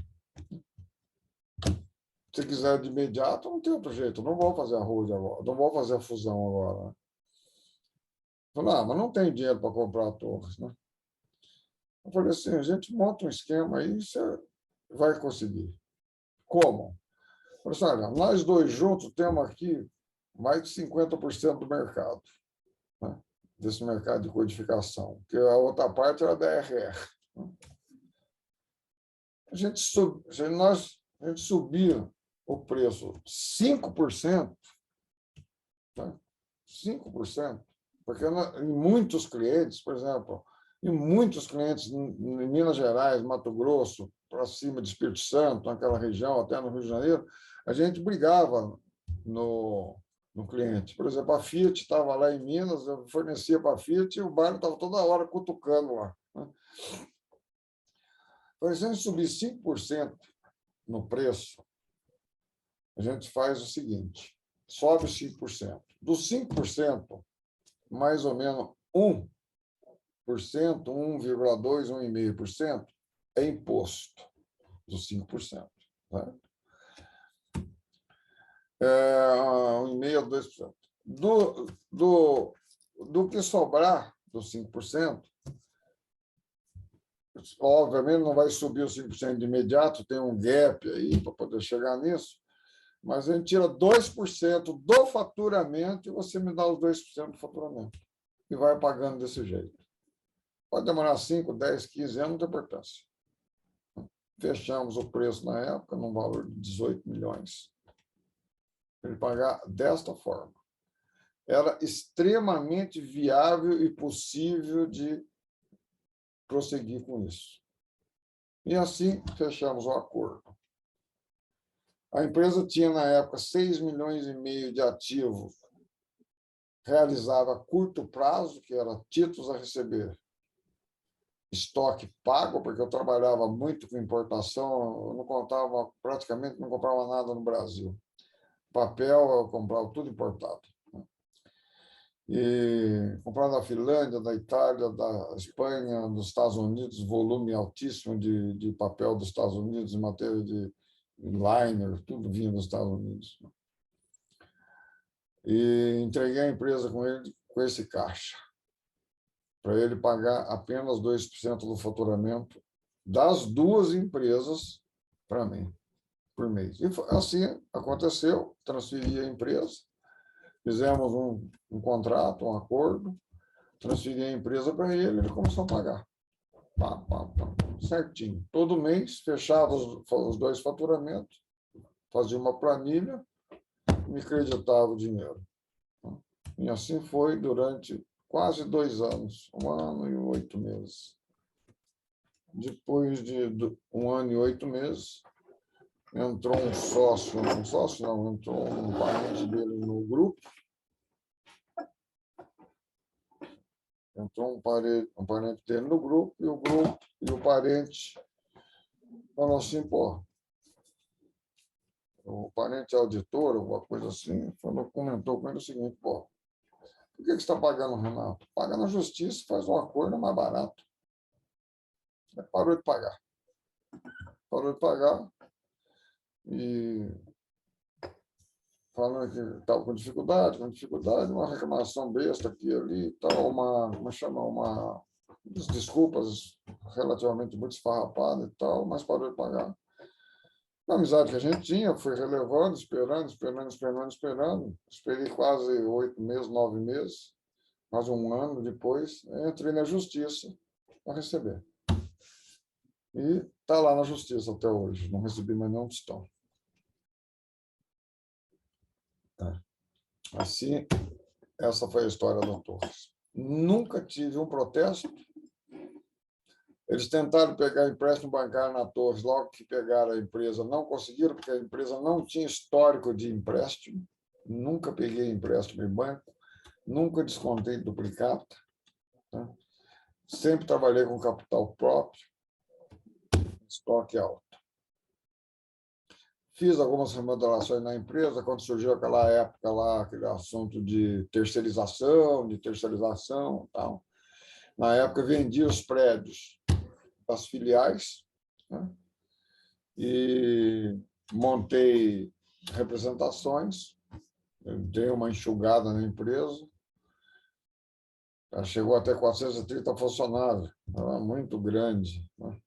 [SPEAKER 2] Se quiser de imediato, não tem outro jeito, não vou fazer a hold agora, não vou fazer a fusão agora. Eu falei, mas não tem dinheiro para comprar a Torres, né? Eu falei assim, a gente monta um esquema aí, você vai conseguir. Como? Eu falei assim, olha, nós dois juntos temos aqui mais de 50% do mercado, né? Desse mercado de codificação, que a outra parte era da RR. A gente subia o preço 5%, tá? 5%, porque em muitos clientes, por exemplo, em muitos clientes em Minas Gerais, Mato Grosso, para cima de Espírito Santo, naquela região, até no Rio de Janeiro, a gente brigava no cliente. Por exemplo, a Fiat estava lá em Minas, eu fornecia para a Fiat e o bairro estava toda hora cutucando lá, né? Então, se a gente subir 5% no preço, a gente faz o seguinte, sobe 5%. Dos 5%, mais ou menos 1%, 1,2%, 1,5% é imposto dos 5%. Né? 1,5% a 2%. Do que sobrar dos 5%, obviamente não vai subir os 5% de imediato, tem um gap aí para poder chegar nisso, mas a gente tira 2% do faturamento e você me dá os 2% do faturamento. E vai pagando desse jeito. Pode demorar 5, 10, 15 anos, não tem importância. Fechamos o preço na época, num valor de 18 milhões. Para ele pagar desta forma. Era extremamente viável e possível de prosseguir com isso. E assim fechamos o acordo. A empresa tinha, na época, 6,5 milhões de ativos, realizava a curto prazo, que era títulos a receber, estoque pago, porque eu trabalhava muito com importação, eu não contava, praticamente não comprava nada no Brasil. Papel, eu comprava tudo importado. E comprava da Finlândia, da Itália, da Espanha, dos Estados Unidos, volume altíssimo de papel dos Estados Unidos, em matéria de liner, tudo vinha dos Estados Unidos. E entreguei a empresa com ele, com esse caixa, para ele pagar apenas 2% do faturamento das duas empresas para mim, por mês. E assim aconteceu, transferi a empresa, fizemos um contrato, um acordo, transferi a empresa para ele, ele começou a pagar. Pá, pá, pá, certinho. Todo mês, fechava os dois faturamentos, fazia uma planilha, me creditava o dinheiro. E assim foi durante quase 2 anos, 1 ano e 8 meses. Depois de 1 ano e 8 meses, entrou um sócio não, entrou um parente dele no grupo. Entrou um parente dele no grupo, e o parente falou assim, pô, o parente auditor, alguma coisa assim, comentou com ele o seguinte, pô, por que você está pagando o Renato? Paga na justiça, faz um acordo mais barato. Aí parou de pagar. Parou de pagar e falando que estava com dificuldade, uma reclamação besta aqui e ali, tal, uma desculpas relativamente muito esfarrapada e tal, mas parou de pagar. A amizade que a gente tinha foi relevando, esperando. Esperei quase 8 meses, 9 meses, quase 1 ano depois, entrei na justiça para receber. E está lá na justiça até hoje, não recebi mais nenhum tostão. Assim, essa foi a história da Torres. Nunca tive um protesto, Eles tentaram pegar empréstimo bancário na Torres, logo que pegaram a empresa, não conseguiram, porque a empresa não tinha histórico de empréstimo. Nunca peguei empréstimo em banco, nunca descontei duplicata. Tá? Sempre trabalhei com capital próprio, estoque alto. Fiz algumas remodelações na empresa, quando surgiu aquela época lá, aquele assunto de terceirização, tal. Na época, vendi os prédios das filiais, né? E montei representações, dei uma enxugada na empresa, ela chegou até 430 funcionários, era muito grande, né?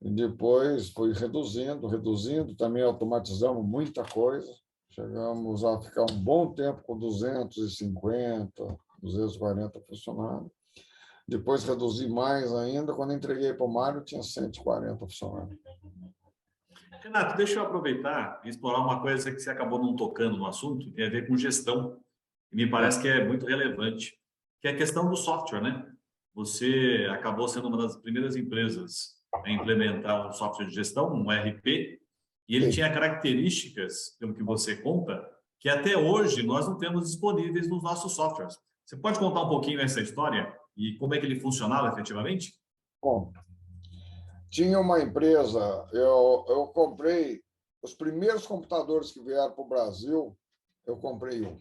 [SPEAKER 2] E depois foi reduzindo, também automatizamos muita coisa, chegamos a ficar um bom tempo com 250, 240 funcionários. Depois reduzi mais ainda, quando entreguei para o Mário, tinha 140 funcionários.
[SPEAKER 1] Renato, deixa eu aproveitar e explorar uma coisa que você acabou não tocando no assunto, tem a ver com gestão, e me parece que é muito relevante, que é a questão do software, né? Você acabou sendo uma das primeiras empresas a implementar um software de gestão, um ERP, e ele tinha características, pelo que você conta, que até hoje nós não temos disponíveis nos nossos softwares. Você pode contar um pouquinho essa história e como é que ele funcionava efetivamente?
[SPEAKER 2] Bom, tinha uma empresa, eu comprei os primeiros computadores que vieram para o Brasil, eu comprei um.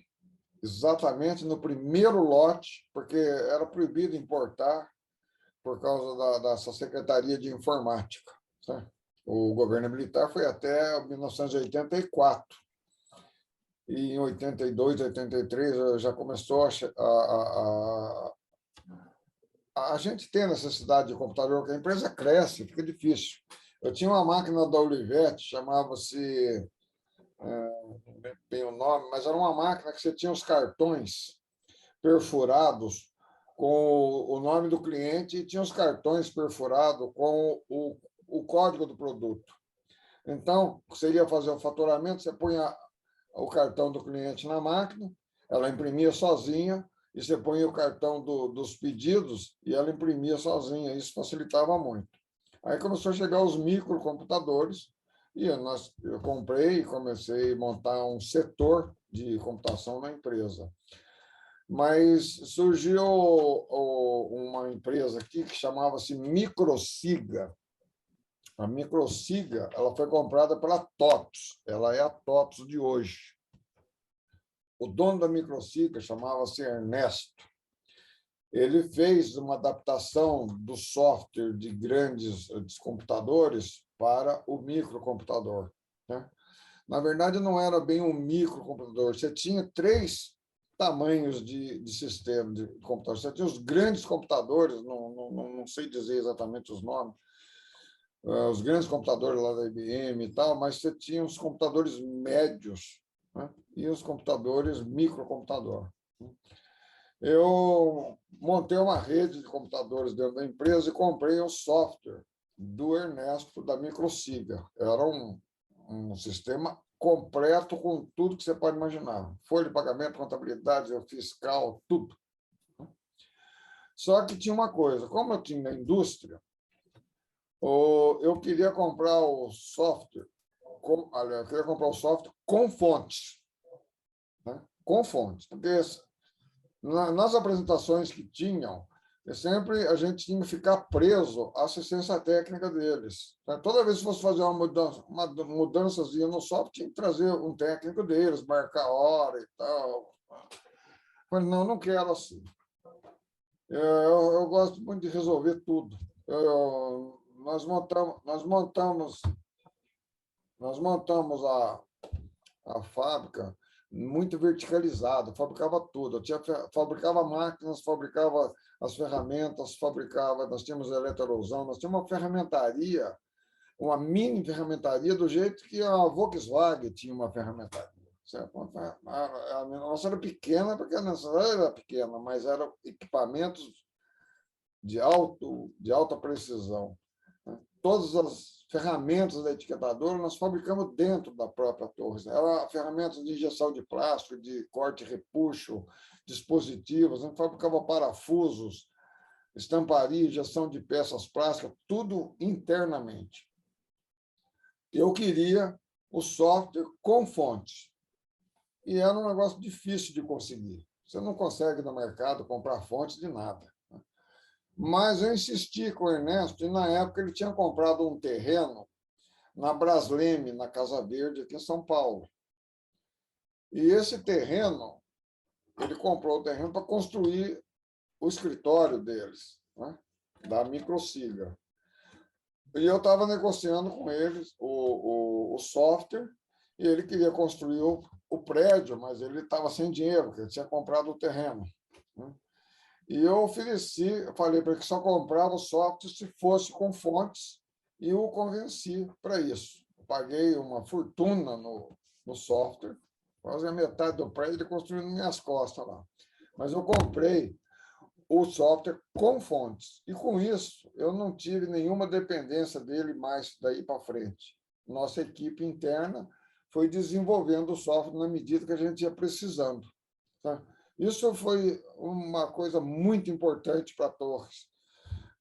[SPEAKER 2] Exatamente no primeiro lote, porque era proibido importar por causa dessa Secretaria de Informática. Certo? O governo militar foi até 1984. E em 82, 83, já começou a gente ter necessidade de computador, porque a empresa cresce, fica difícil. Eu tinha uma máquina da Olivetti, chamava-se, não lembro bem o nome, mas era uma máquina que você tinha os cartões perfurados com o nome do cliente e tinha os cartões perfurados com o código do produto. Então, você ia fazer o faturamento, você punha o cartão do cliente na máquina, ela imprimia sozinha, e você punha o cartão dos pedidos e ela imprimia sozinha. Isso facilitava muito. Aí começou a chegar os microcomputadores, e eu comprei e comecei a montar um setor de computação na empresa. Mas surgiu uma empresa aqui que chamava-se Microsiga. A Microsiga, ela foi comprada pela TOTOS, ela é a TOTOS de hoje. O dono da Microsiga chamava-se Ernesto. Ele fez uma adaptação do software de grandes computadores para o microcomputador, né? Na verdade, não era bem um microcomputador, você tinha 3 tamanhos de sistema de computador. Você tinha os grandes computadores, não sei dizer exatamente os nomes, os grandes computadores lá da IBM e tal, mas você tinha os computadores médios, né? E os computadores microcomputador. Eu montei uma rede de computadores dentro da empresa e comprei um software do Ernesto, da Microsiga. Era um sistema completo com tudo que você pode imaginar. Folha de pagamento, contabilidade, fiscal, tudo. Só que tinha uma coisa, como eu tinha indústria, eu queria comprar o software, eu queria comprar o software com fontes, né? Com fontes, porque nas apresentações que tinham, sempre a gente tinha que ficar preso à assistência técnica deles. Toda vez que fosse fazer uma mudançazinha no software, tinha que trazer um técnico deles, marcar a hora e tal. Mas não quero assim. Eu gosto muito de resolver tudo. Nós montamos a fábrica muito verticalizada, fabricava tudo. Fabricava máquinas, fabricava as ferramentas, nós tínhamos eletrosão, nós tínhamos uma ferramentaria, uma mini ferramentaria, do jeito que a Volkswagen tinha uma ferramentaria. Certo? A nossa era pequena, porque a nossa era pequena, mas eram equipamentos de alta precisão. Todas as ferramentas da etiquetadora nós fabricamos dentro da própria torre. Eram ferramentas de injeção de plástico, de corte e repuxo, dispositivos, a gente fabricava parafusos, estamparia, injeção de peças plásticas, tudo internamente. Eu queria o software com fonte. E era um negócio difícil de conseguir. Você não consegue no mercado comprar fonte de nada. Mas eu insisti com o Ernesto, e na época ele tinha comprado um terreno na Brasleme, na Casa Verde, aqui em São Paulo. E esse terreno, ele comprou o terreno para construir o escritório deles, né? Da Microsiga. E eu estava negociando com eles o software, e ele queria construir o prédio, mas ele estava sem dinheiro, porque ele tinha comprado o terreno, né? E eu ofereci, eu falei para ele que só comprava o software se fosse com fontes, e o convenci para isso. Eu paguei uma fortuna no software, quase a metade do prédio ele construiu nas minhas costas lá. Mas eu comprei o software com fontes. E, com isso, eu não tive nenhuma dependência dele mais daí para frente. Nossa equipe interna foi desenvolvendo o software na medida que a gente ia precisando, tá? Isso foi uma coisa muito importante para a Torres,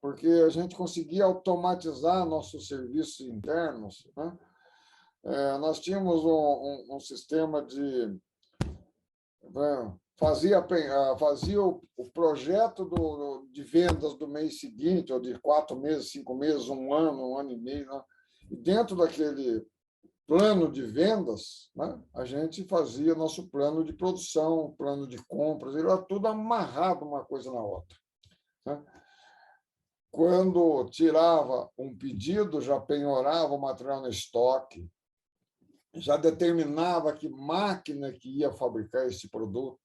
[SPEAKER 2] porque a gente conseguia automatizar nossos serviços internos, né? Nós tínhamos um sistema de... Fazia o projeto de vendas do mês seguinte, ou de 4 meses, 5 meses, um ano e meio, né? E dentro daquele plano de vendas, né, a gente fazia nosso plano de produção, plano de compras, era tudo amarrado uma coisa na outra, né? Quando tirava um pedido, já penhorava o material no estoque, já determinava que máquina que ia fabricar esse produto,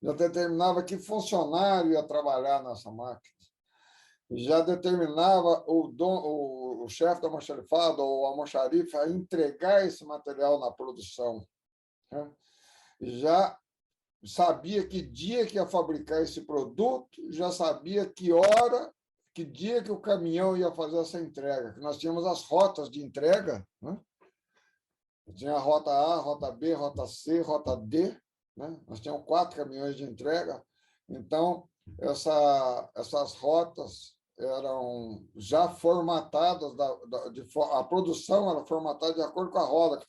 [SPEAKER 2] já determinava que funcionário ia trabalhar nessa máquina, já determinava o chefe da almoxarifado ou a almoxarifa a entregar esse material na produção, né? Já sabia que dia que ia fabricar esse produto, já sabia que hora, que dia que o caminhão ia fazer essa entrega. Nós tínhamos as rotas de entrega, né? Tinha a rota A, rota B, rota C, rota D, né? Nós tínhamos 4 caminhões de entrega. Então, essas rotas eram já formatadas, a produção era formatada de acordo com a roda.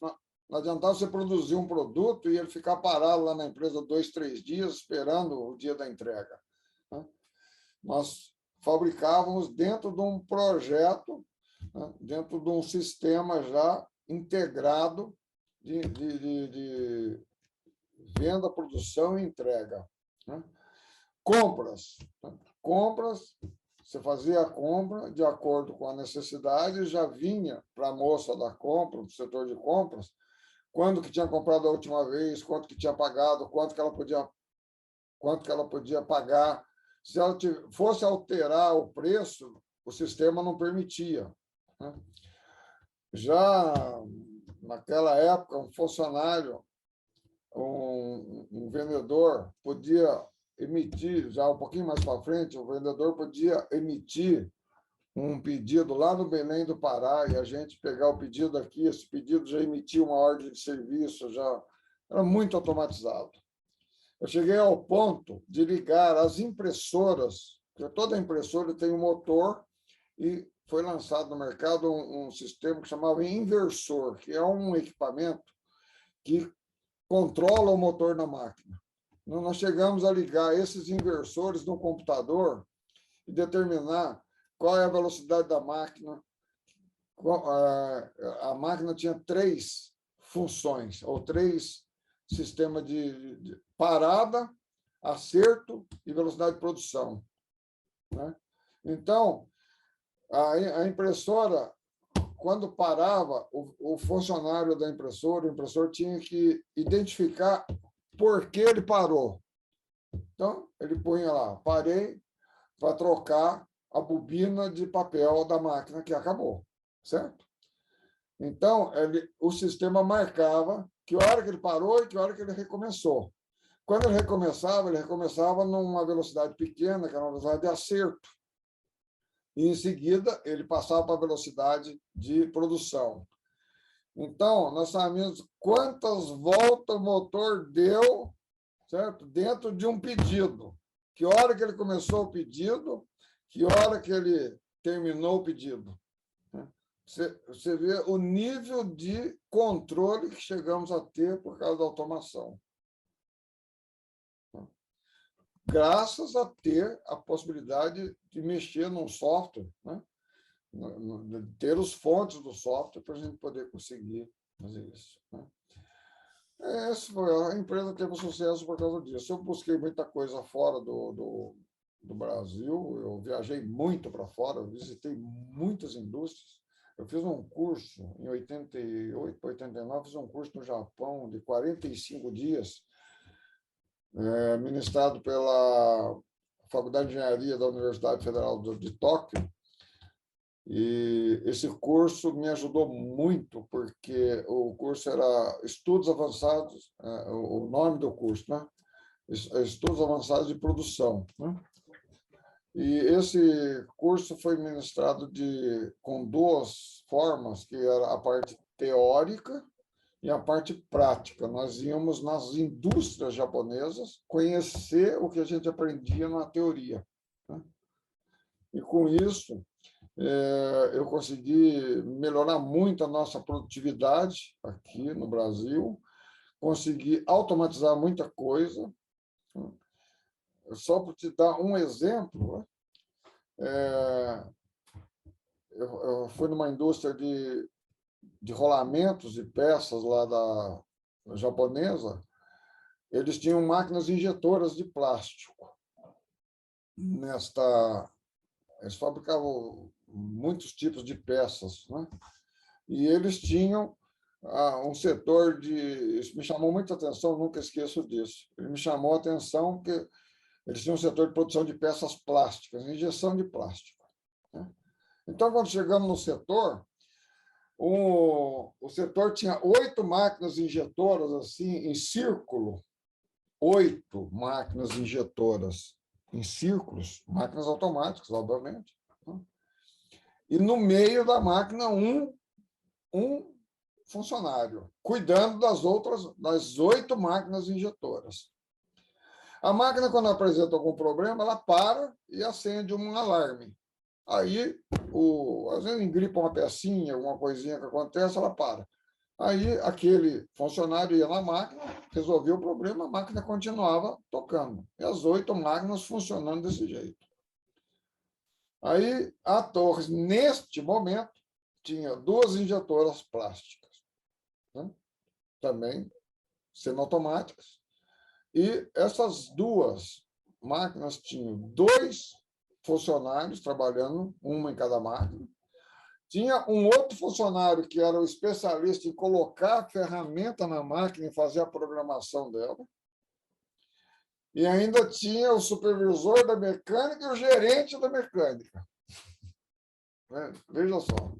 [SPEAKER 2] Não adiantava você produzir um produto e ele ficar parado lá na empresa 2, 3 dias esperando o dia da entrega, né? Nós fabricávamos dentro de um projeto, né? Dentro de um sistema já integrado de venda, produção e entrega, né? Compras. Compras, você fazia a compra de acordo com a necessidade, já vinha para a moça da compra, do setor de compras, quando que tinha comprado a última vez, quanto que tinha pagado, quanto que ela podia pagar. Se ela fosse alterar o preço, o sistema não permitia, né? Já naquela época, um funcionário, um vendedor podia emitir, já um pouquinho mais para frente, o vendedor podia emitir um pedido lá no Belém do Pará e a gente pegar o pedido aqui, esse pedido já emitia uma ordem de serviço, já era muito automatizado. Eu cheguei ao ponto de ligar as impressoras, porque toda impressora tem um motor, e foi lançado no mercado um sistema que chamava inversor, que é um equipamento que controla o motor da máquina. Nós chegamos a ligar esses inversores no computador e determinar qual é a velocidade da máquina. A máquina tinha 3 funções, ou 3 sistemas de parada, acerto e velocidade de produção, né? Então, a impressora, quando parava, o funcionário da impressora, o impressor tinha que identificar por que ele parou. Então, ele punha lá, parei para trocar a bobina de papel da máquina que acabou, certo? Então, o sistema marcava que hora que ele parou e que hora que ele recomeçou. Quando ele recomeçava numa velocidade pequena, que era uma velocidade de acerto. E, em seguida, ele passava para a velocidade de produção. Então, nós sabemos quantas voltas o motor deu, certo? Dentro de um pedido. Que hora que ele começou o pedido, Que hora que ele terminou o pedido? Você vê o nível de controle que chegamos a ter por causa da automação. Graças a ter a possibilidade de mexer num software, né? Ter os fontes do software para a gente poder conseguir fazer isso. Né? A empresa teve sucesso por causa disso. Eu busquei muita coisa fora do Brasil, eu viajei muito para fora, eu visitei muitas indústrias. Eu fiz um curso em 88, 89, fiz um curso no Japão de 45 dias, ministrado pela Faculdade de Engenharia da Universidade Federal de Tóquio. E esse curso me ajudou muito, porque o curso era Estudos Avançados, o nome do curso, né? Estudos Avançados de Produção. Né? E esse curso foi ministrado com duas formas, que era a parte teórica e a parte prática. Nós íamos nas indústrias japonesas conhecer o que a gente aprendia na teoria. Né? E, com isso, eu consegui melhorar muito a nossa produtividade aqui no Brasil, consegui automatizar muita coisa. Só para te dar um exemplo, eu fui numa indústria de rolamentos e peças lá da japonesa, eles tinham máquinas injetoras de plástico. Eles fabricavam muitos tipos de peças, né? E eles tinham um setor isso me chamou muita atenção, nunca esqueço disso. Ele me chamou a atenção que eles tinham um setor de produção de peças plásticas, injeção de plástico. Né? Então, quando chegamos no setor, o setor tinha 8 máquinas injetoras assim em círculo, 8 máquinas injetoras em círculos, máquinas automáticas, obviamente. Né? E no meio da máquina, um funcionário, cuidando das 8 máquinas injetoras. A máquina, quando apresenta algum problema, ela para e acende um alarme. Aí, às vezes, engripa uma pecinha, alguma coisinha que acontece, ela para. Aí, aquele funcionário ia na máquina, resolvia o problema, a máquina continuava tocando. E as 8 máquinas funcionando desse jeito. Aí, a Torres, neste momento, tinha 2 injetoras plásticas, né? Também semiautomáticas. E essas 2 máquinas tinham 2 funcionários trabalhando, uma em cada máquina. Tinha um outro funcionário que era o especialista em colocar a ferramenta na máquina e fazer a programação dela. E ainda tinha o supervisor da mecânica e o gerente da mecânica. Veja só.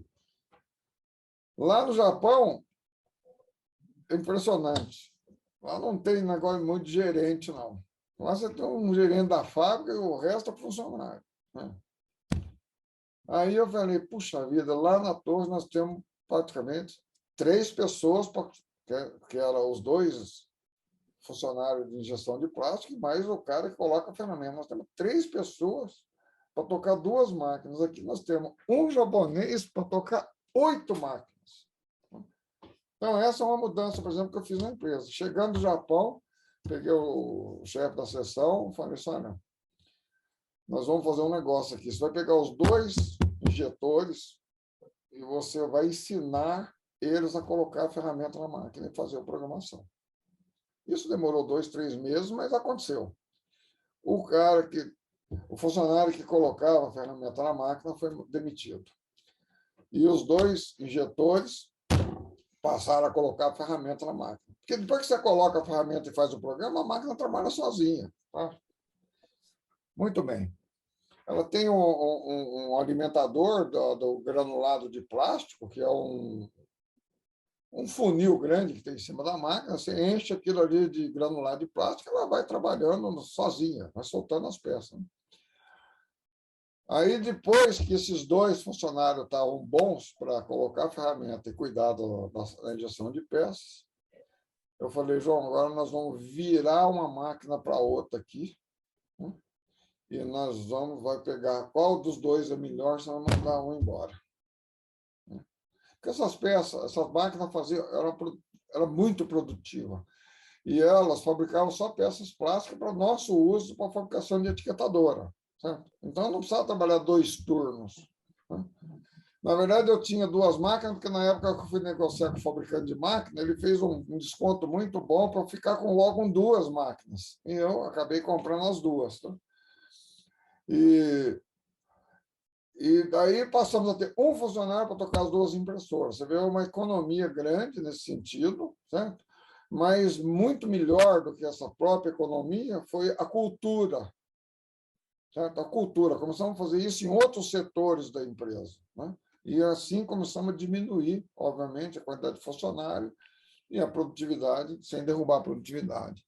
[SPEAKER 2] Lá no Japão, é impressionante. Lá não tem negócio muito de gerente, não. Lá você tem um gerente da fábrica e o resto é funcionário. Né? Aí eu falei, puxa vida, lá na torre nós temos praticamente 3 pessoas, que eram os 2 funcionários de injeção de plástico, e mais o cara que coloca a ferramenta. Nós temos 3 pessoas para tocar 2 máquinas. Aqui nós temos um japonês para tocar 8 máquinas. Então, essa é uma mudança, por exemplo, que eu fiz na empresa. Chegando do Japão, peguei o chefe da seção e falei assim, olha, nós vamos fazer um negócio aqui. Você vai pegar os 2 injetores e você vai ensinar eles a colocar a ferramenta na máquina e fazer a programação. Isso demorou 2, 3 meses, mas aconteceu. O funcionário que colocava a ferramenta na máquina foi demitido. E os 2 injetores passaram a colocar a ferramenta na máquina. Porque depois que você coloca a ferramenta e faz o programa, a máquina trabalha sozinha. Tá? Muito bem. Ela tem um alimentador do granulado de plástico, que é um funil grande que tem em cima da máquina. Você enche aquilo ali de granulado de plástico, ela vai trabalhando sozinha, vai soltando as peças. Né? Aí, depois que esses 2 funcionários estavam bons para colocar a ferramenta e cuidar da injeção de peças, eu falei, João, agora nós vamos virar uma máquina para outra aqui, né? e nós vai pegar qual dos dois é melhor, senão mandar um embora. Porque essas peças, essas máquinas faziam, era muito produtiva. E elas fabricavam só peças plásticas para nosso uso, para a fabricação de etiquetadora. Certo? Então, não precisava trabalhar 2 turnos. Né? Na verdade, eu tinha 2 máquinas, porque na época que eu fui negociar com o fabricante de máquina, ele fez um desconto muito bom para ficar com logo 2 máquinas. E eu acabei comprando as 2. Tá? E daí passamos a ter um funcionário para tocar as 2 impressoras. Você vê uma economia grande nesse sentido, certo? Mas muito melhor do que essa própria economia foi a cultura. Certo? A cultura. Começamos a fazer isso em outros setores da empresa. Né? E assim começamos a diminuir, obviamente, a quantidade de funcionário e a produtividade, sem derrubar a produtividade.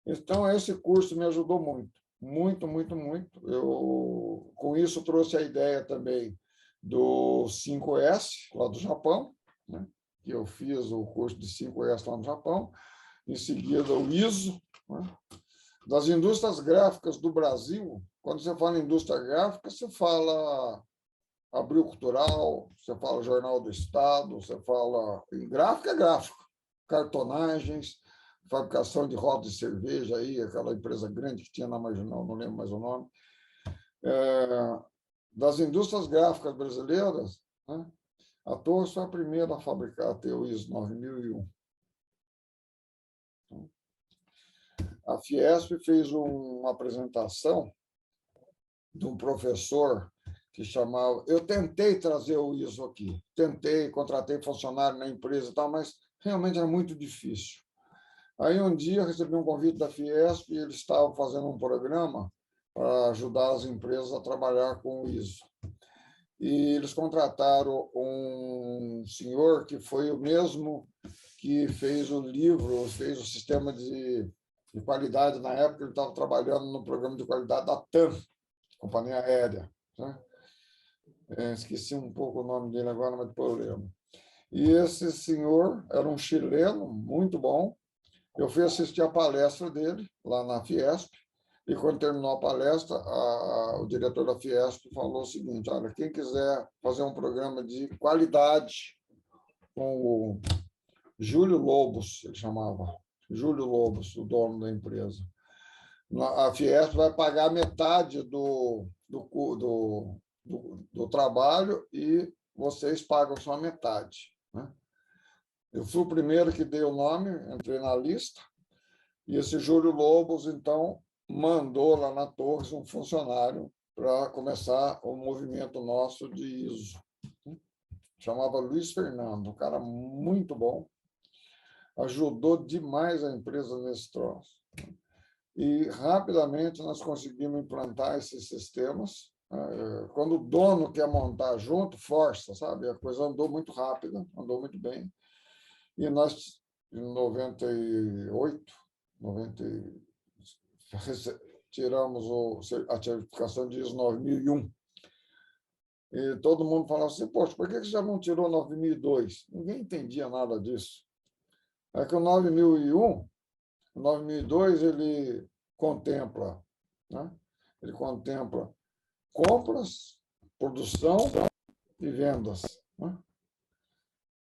[SPEAKER 2] Então, esse curso me ajudou muito. Muito, muito, muito. Eu, com isso, trouxe a ideia também do 5S, lá do Japão, né? Que eu fiz o curso de 5S lá no Japão. Em seguida, o ISO. Né? Das indústrias gráficas do Brasil, quando você fala em indústria gráfica, você fala Abril Cultural, você fala Jornal do Estado, você fala... Gráfico é gráfico. Cartonagens, fabricação de rodas de cerveja, aí, aquela empresa grande que tinha na Marginal, não lembro mais o nome. Das indústrias gráficas brasileiras, né, a Torres foi a primeira a fabricar a ter o ISO 9001. A Fiesp fez uma apresentação de um professor que chamava... Eu tentei trazer o ISO aqui, tentei, contratei funcionário na empresa e tal, mas realmente era muito difícil. Aí, um dia, eu recebi um convite da Fiesp e eles estavam fazendo um programa para ajudar as empresas a trabalhar com o ISO. E eles contrataram um senhor que foi o mesmo que fez o livro, fez o sistema de qualidade. Na época, ele estava trabalhando no programa de qualidade da TAM, Companhia Aérea. Né? Esqueci um pouco o nome dele agora, mas depois eu lembro. E esse senhor era um chileno muito bom. Eu fui assistir a palestra dele lá na Fiesp, e quando terminou a palestra, o diretor da Fiesp falou o seguinte: olha, quem quiser fazer um programa de qualidade com o Júlio Lobos, ele chamava, Júlio Lobos, o dono da empresa, a Fiesp vai pagar metade do trabalho e vocês pagam só metade. Né? Eu fui o primeiro que dei o nome, entrei na lista, e esse Júlio Lobos, então, mandou lá na Torres um funcionário para começar o movimento nosso de ISO. Chamava Luiz Fernando, um cara muito bom, ajudou demais a empresa nesse troço. E, rapidamente, nós conseguimos implantar esses sistemas. Quando o dono quer montar junto, força, sabe? A coisa andou muito rápida, andou muito bem. E nós, em 98, tiramos a certificação de ISO 9001. E todo mundo falava assim: poxa, por que você já não tirou 9002? Ninguém entendia nada disso. É que o 9001, o 9002, ele contempla, né? Ele contempla compras, produção e vendas. Né?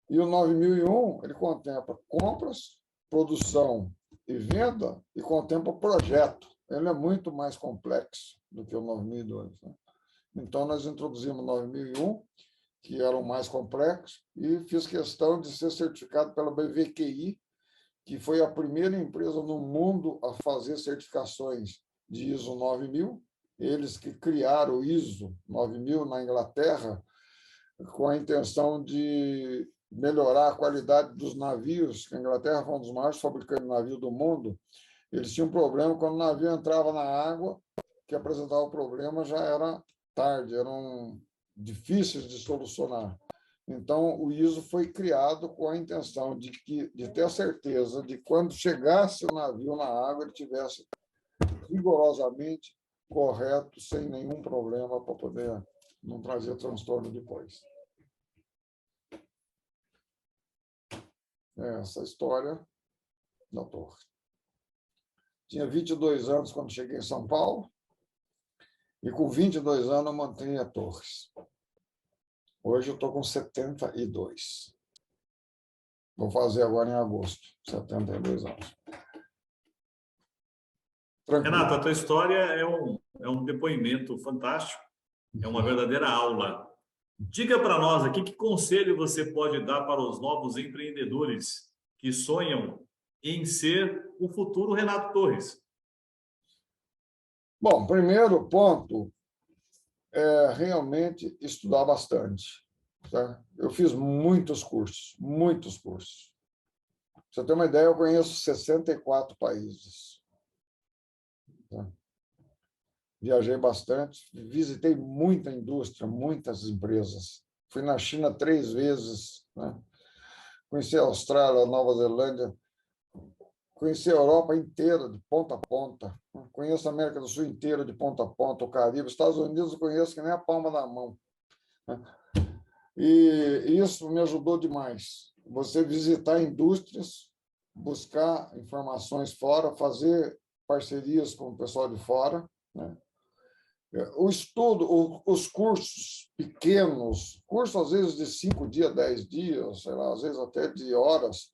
[SPEAKER 2] E o 9001, ele contempla compras, produção e venda e contempla projeto. Ele é muito mais complexo do que o 9002. Né? Então, nós introduzimos o 9001, que era o mais complexo, e fiz questão de ser certificado pela BVQI, que foi a primeira empresa no mundo a fazer certificações de ISO 9000. Eles que criaram o ISO 9000 na Inglaterra, com a intenção de melhorar a qualidade dos navios, que a Inglaterra foi um dos maiores fabricantes de navio do mundo. Eles tinham um problema quando o navio entrava na água, que apresentava o problema já era tarde, eram difíceis de solucionar. Então, o ISO foi criado com a intenção de ter a certeza de que, quando chegasse o navio na água, ele tivesse rigorosamente correto, sem nenhum problema, para poder não trazer transtorno depois. Essa história da Torre. Tinha 22 anos quando cheguei em São Paulo, e com 22 anos eu mantenho a Torres. Hoje eu estou com 72. Vou fazer agora em agosto, 72 anos. Tranquilo.
[SPEAKER 1] Renato, a tua história é um depoimento fantástico, é uma verdadeira aula. Diga para nós aqui que conselho você pode dar para os novos empreendedores que sonham em ser o futuro Renato Torres.
[SPEAKER 2] Bom, primeiro ponto é realmente estudar bastante. Tá? Eu fiz muitos cursos, muitos cursos. Pra você ter uma ideia, eu conheço 64 países. Tá? Viajei bastante, visitei muita indústria, muitas empresas. Fui na China 3 vezes, né? Conheci a Austrália, a Nova Zelândia, conheci a Europa inteira, de ponta a ponta. Conheço a América do Sul inteira, de ponta a ponta, o Caribe. Os Estados Unidos eu conheço que nem a palma da mão. E isso me ajudou demais. Você visitar indústrias, buscar informações fora, fazer parcerias com o pessoal de fora, né? O estudo, os cursos pequenos, cursos às vezes de 5 dias, 10 dias, sei lá, às vezes até de horas,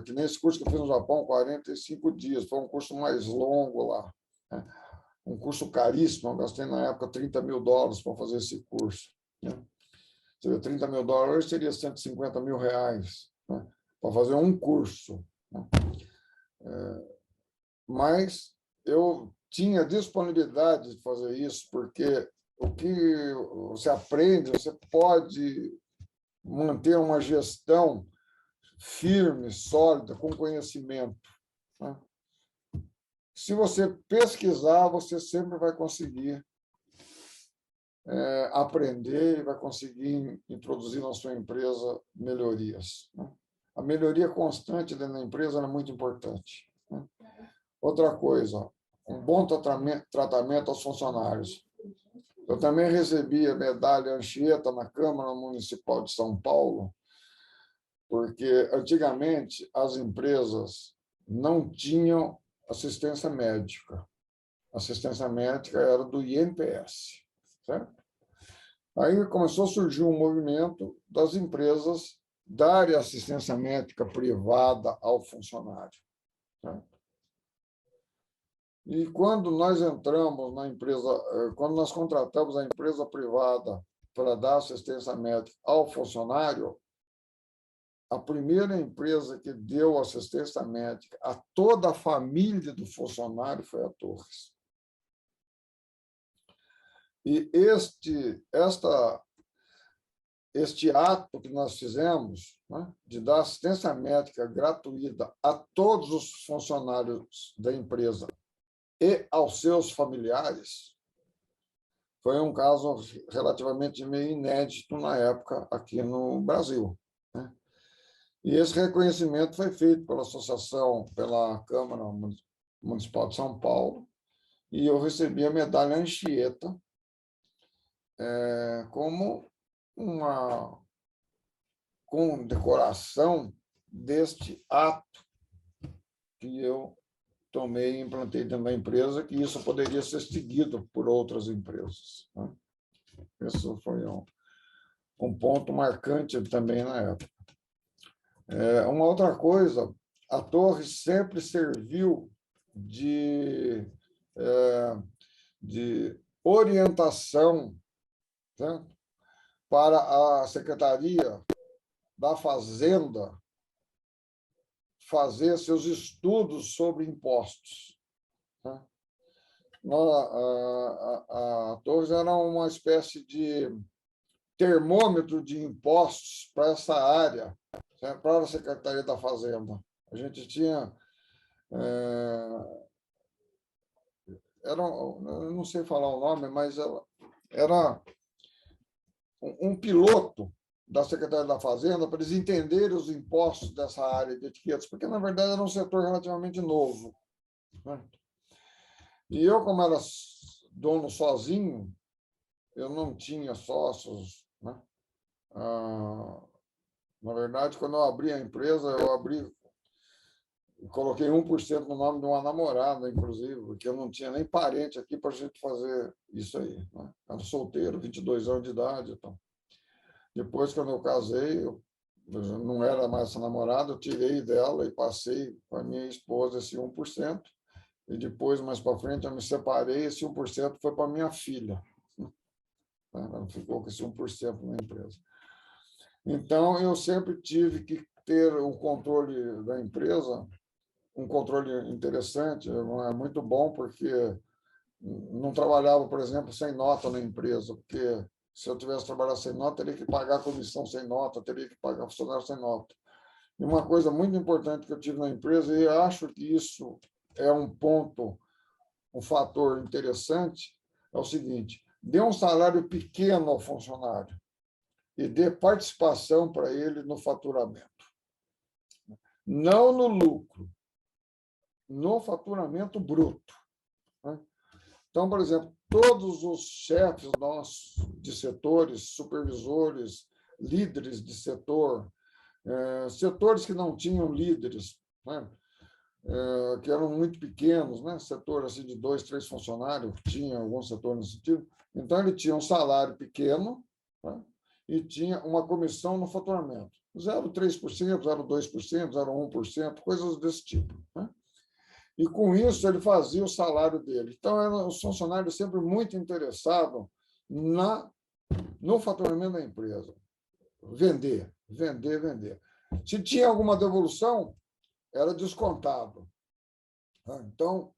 [SPEAKER 2] que nesse curso que eu fiz no Japão, 45 dias, foi um curso mais longo lá, né? Um curso caríssimo, eu gastei na época $30 mil para fazer esse curso, né? Você vê, $30 mil seria R$150 mil, né? Para fazer um curso, né? Mas eu tinha disponibilidade de fazer isso, porque o que você aprende, você pode manter uma gestão firme, sólida, com conhecimento, né? Se você pesquisar, você sempre vai conseguir aprender e vai conseguir introduzir na sua empresa melhorias, né? A melhoria constante dentro da empresa é muito importante, né? Outra coisa, um bom tratamento aos funcionários. Eu também recebi a medalha Anchieta na Câmara Municipal de São Paulo, porque antigamente as empresas não tinham assistência médica. A assistência médica era do INPS, certo? Aí começou a surgir um movimento das empresas darem assistência médica privada ao funcionário, certo? E quando nós entramos na empresa, quando nós contratamos a empresa privada para dar assistência médica ao funcionário, a primeira empresa que deu assistência médica a toda a família do funcionário foi a Torres. E este ato que nós fizemos, né, de dar assistência médica gratuita a todos os funcionários da empresa e aos seus familiares, foi um caso relativamente meio inédito na época aqui no Brasil, né? E esse reconhecimento foi feito pela associação, pela Câmara Municipal de São Paulo, e eu recebi a medalha Anchieta como uma condecoração deste ato que eu tomei e implantei dentro da empresa, que isso poderia ser seguido por outras empresas, né? Isso foi um ponto marcante também na época. Uma outra coisa, a Torre sempre serviu de orientação, né, para a Secretaria da Fazenda fazer seus estudos sobre impostos, né? A Torres era uma espécie de termômetro de impostos para essa área, né, para a Secretaria da Fazenda. A gente tinha... eu não sei falar o nome, mas era um piloto da Secretaria da Fazenda para eles entenderem os impostos dessa área de etiquetas, porque, na verdade, era um setor relativamente novo, né? E eu, como era dono sozinho, eu não tinha sócios, né? Na verdade, quando eu abri a empresa, eu abri coloquei 1% no nome de uma namorada, inclusive, porque eu não tinha nem parente aqui para a gente fazer isso aí. Né? Era solteiro, 22 anos de idade. Então. Depois, quando eu casei, eu não era mais essa namorada, eu tirei dela e passei para minha esposa esse 1%. E depois, mais para frente, eu me separei, esse 1% foi para minha filha. Ela ficou com esse 1% na empresa. Então, eu sempre tive que ter o controle da empresa, um controle interessante, é muito bom, porque não trabalhava, por exemplo, sem nota na empresa, porque se eu tivesse trabalhado sem nota, teria que pagar comissão sem nota, teria que pagar funcionário sem nota. E uma coisa muito importante que eu tive na empresa, e acho que isso é um ponto, um fator interessante, é o seguinte: dê um salário pequeno ao funcionário e dê participação para ele no faturamento. Não no lucro, no faturamento bruto. Então, por exemplo, todos os chefes nossos de setores, supervisores, líderes de setor, setores que não tinham líderes, né? Que eram muito pequenos, né? Setor assim, de 2, 3 funcionários, tinha algum setor nesse sentido. Então, ele tinha um salário pequeno, né? E tinha uma comissão no faturamento. 0,3%, 0,2%, 0,1%, coisas desse tipo. Né? E, com isso, ele fazia o salário dele. Então, eram os funcionários sempre muito interessados no faturamento da empresa. Vender, vender, vender. Se tinha alguma devolução, era descontado. Então,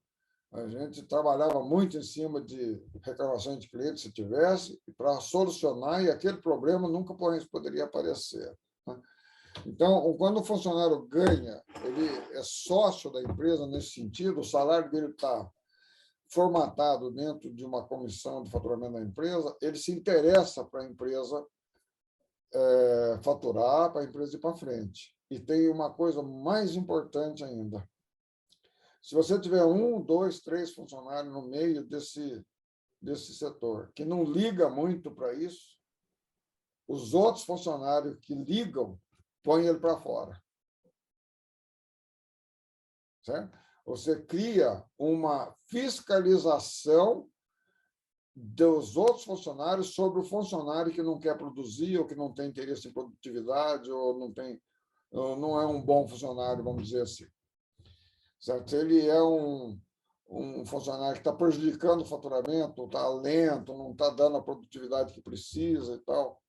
[SPEAKER 2] a gente trabalhava muito em cima de reclamações de clientes, se tivesse, para solucionar, e aquele problema nunca poderia aparecer. Então, quando o funcionário ganha, ele é sócio da empresa nesse sentido, o salário dele está formatado dentro de uma comissão de faturamento da empresa, ele se interessa para a empresa faturar, para a empresa ir para frente. E tem uma coisa mais importante ainda. Se você tiver 1, 2, 3 funcionários no meio desse setor, que não liga muito para isso, os outros funcionários que ligam, põem ele para fora. Certo? Você cria uma fiscalização dos outros funcionários sobre o funcionário que não quer produzir, ou que não tem interesse em produtividade, ou não é um bom funcionário, vamos dizer assim. Certo? Se ele é um funcionário que está prejudicando o faturamento, está lento, não está dando a produtividade que precisa e tal.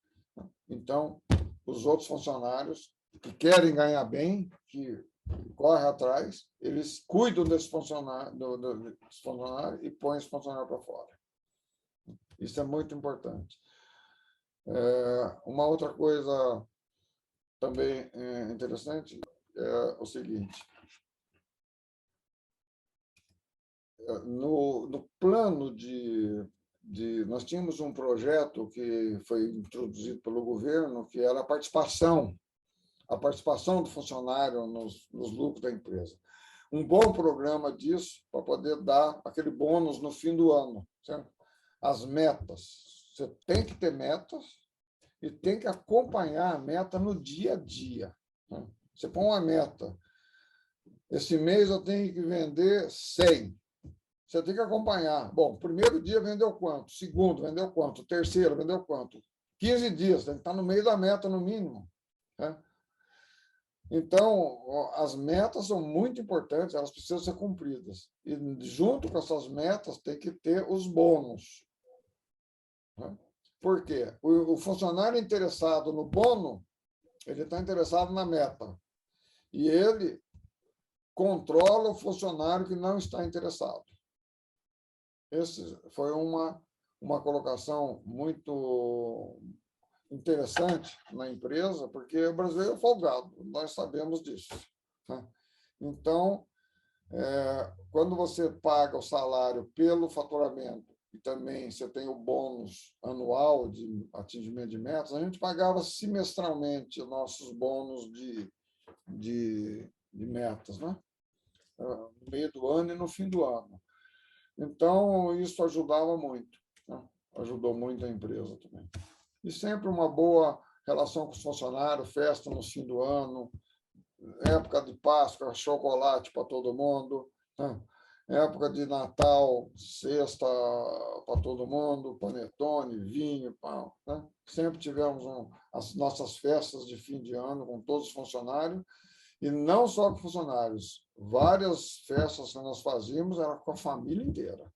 [SPEAKER 2] Então, os outros funcionários que querem ganhar bem, que correm atrás, eles cuidam desse funcionário, e põem esse funcionário para fora. Isso é muito importante. Uma outra coisa também interessante é o seguinte: no plano nós tínhamos um projeto que foi introduzido pelo governo, que era a participação do funcionário nos lucros da empresa. Um bom programa disso, para poder dar aquele bônus no fim do ano. Certo? As metas. Você tem que ter metas e tem que acompanhar a meta no dia a dia. Você põe uma meta. Esse mês eu tenho que vender 100. Você tem que acompanhar. Bom, primeiro dia vendeu quanto? Segundo, vendeu quanto? Terceiro, vendeu quanto? 15 dias, tem que estar no meio da meta, no mínimo. Né? Então, as metas são muito importantes, elas precisam ser cumpridas. E, junto com essas metas, tem que ter os bônus. Né? Por quê? O funcionário interessado no bônus, ele está interessado na meta. E ele controla o funcionário que não está interessado. Essa foi uma colocação muito interessante na empresa, porque o brasileiro é folgado, nós sabemos disso. Né? Então, quando você paga o salário pelo faturamento e também você tem o bônus anual de atingimento de metas, a gente pagava semestralmente nossos bônus de metas, né? No meio do ano e no fim do ano. Então, isso ajudava muito, né? Ajudou muito a empresa também. E sempre uma boa relação com os funcionários, festa no fim do ano, época de Páscoa, chocolate para todo mundo, né? Época de Natal, cesta para todo mundo, panetone, vinho, pão, né? Sempre tivemos as nossas festas de fim de ano com todos os funcionários, e não só com funcionários, várias festas que nós fazíamos era com a família inteira.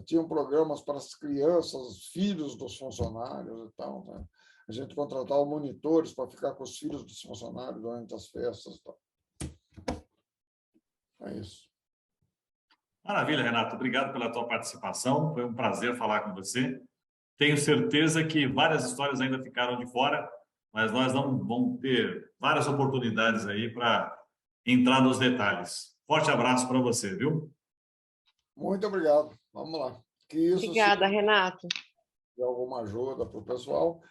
[SPEAKER 2] Tinham programas para as crianças, os filhos dos funcionários e tal, né? A gente contratava monitores para ficar com os filhos dos funcionários durante as festas. Tal. É isso.
[SPEAKER 1] Maravilha, Renato. Obrigado pela tua participação. Foi um prazer falar com você. Tenho certeza que várias histórias ainda ficaram de fora, mas nós vamos ter várias oportunidades aí para entrar nos detalhes. Forte abraço para você, viu?
[SPEAKER 2] Muito obrigado. Vamos lá. Que isso
[SPEAKER 3] Obrigada, Renato.
[SPEAKER 2] De alguma ajuda para o pessoal.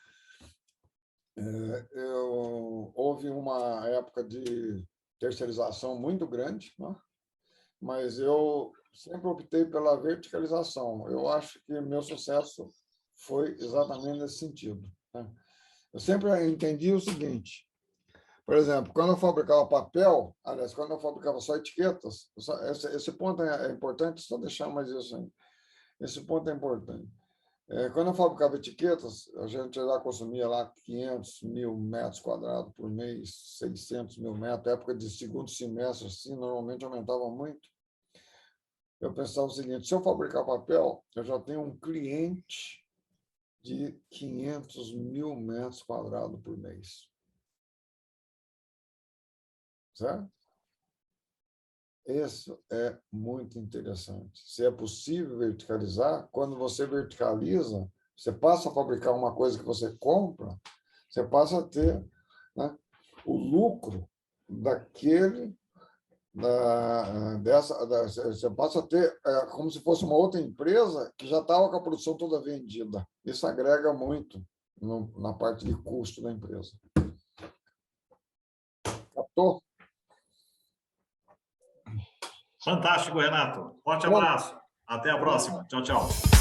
[SPEAKER 2] Houve uma época de terceirização muito grande, né? Mas eu sempre optei pela verticalização. Eu acho que meu sucesso foi exatamente nesse sentido, né? Eu sempre entendi o seguinte, por exemplo, quando eu fabricava papel, aliás, quando eu fabricava só etiquetas, esse ponto é importante, só deixar mais isso aí. Esse ponto é importante. Quando eu fabricava etiquetas, a gente já consumia lá 500 mil metros quadrados por mês, 600 mil metros, época de segundo semestre, assim, normalmente aumentava muito. Eu pensava o seguinte, se eu fabricar papel, eu já tenho um cliente de 500 mil metros quadrados por mês. Certo? Isso é muito interessante. Se é possível verticalizar, quando você verticaliza, você passa a fabricar uma coisa que você compra, você passa a ter, né, o lucro daquele, você passa a ter como se fosse uma outra empresa que já estava com a produção toda vendida. Isso agrega muito na parte de custo da empresa. Captou?
[SPEAKER 1] Fantástico, Renato. Forte abraço. Até a próxima. Tchau, tchau.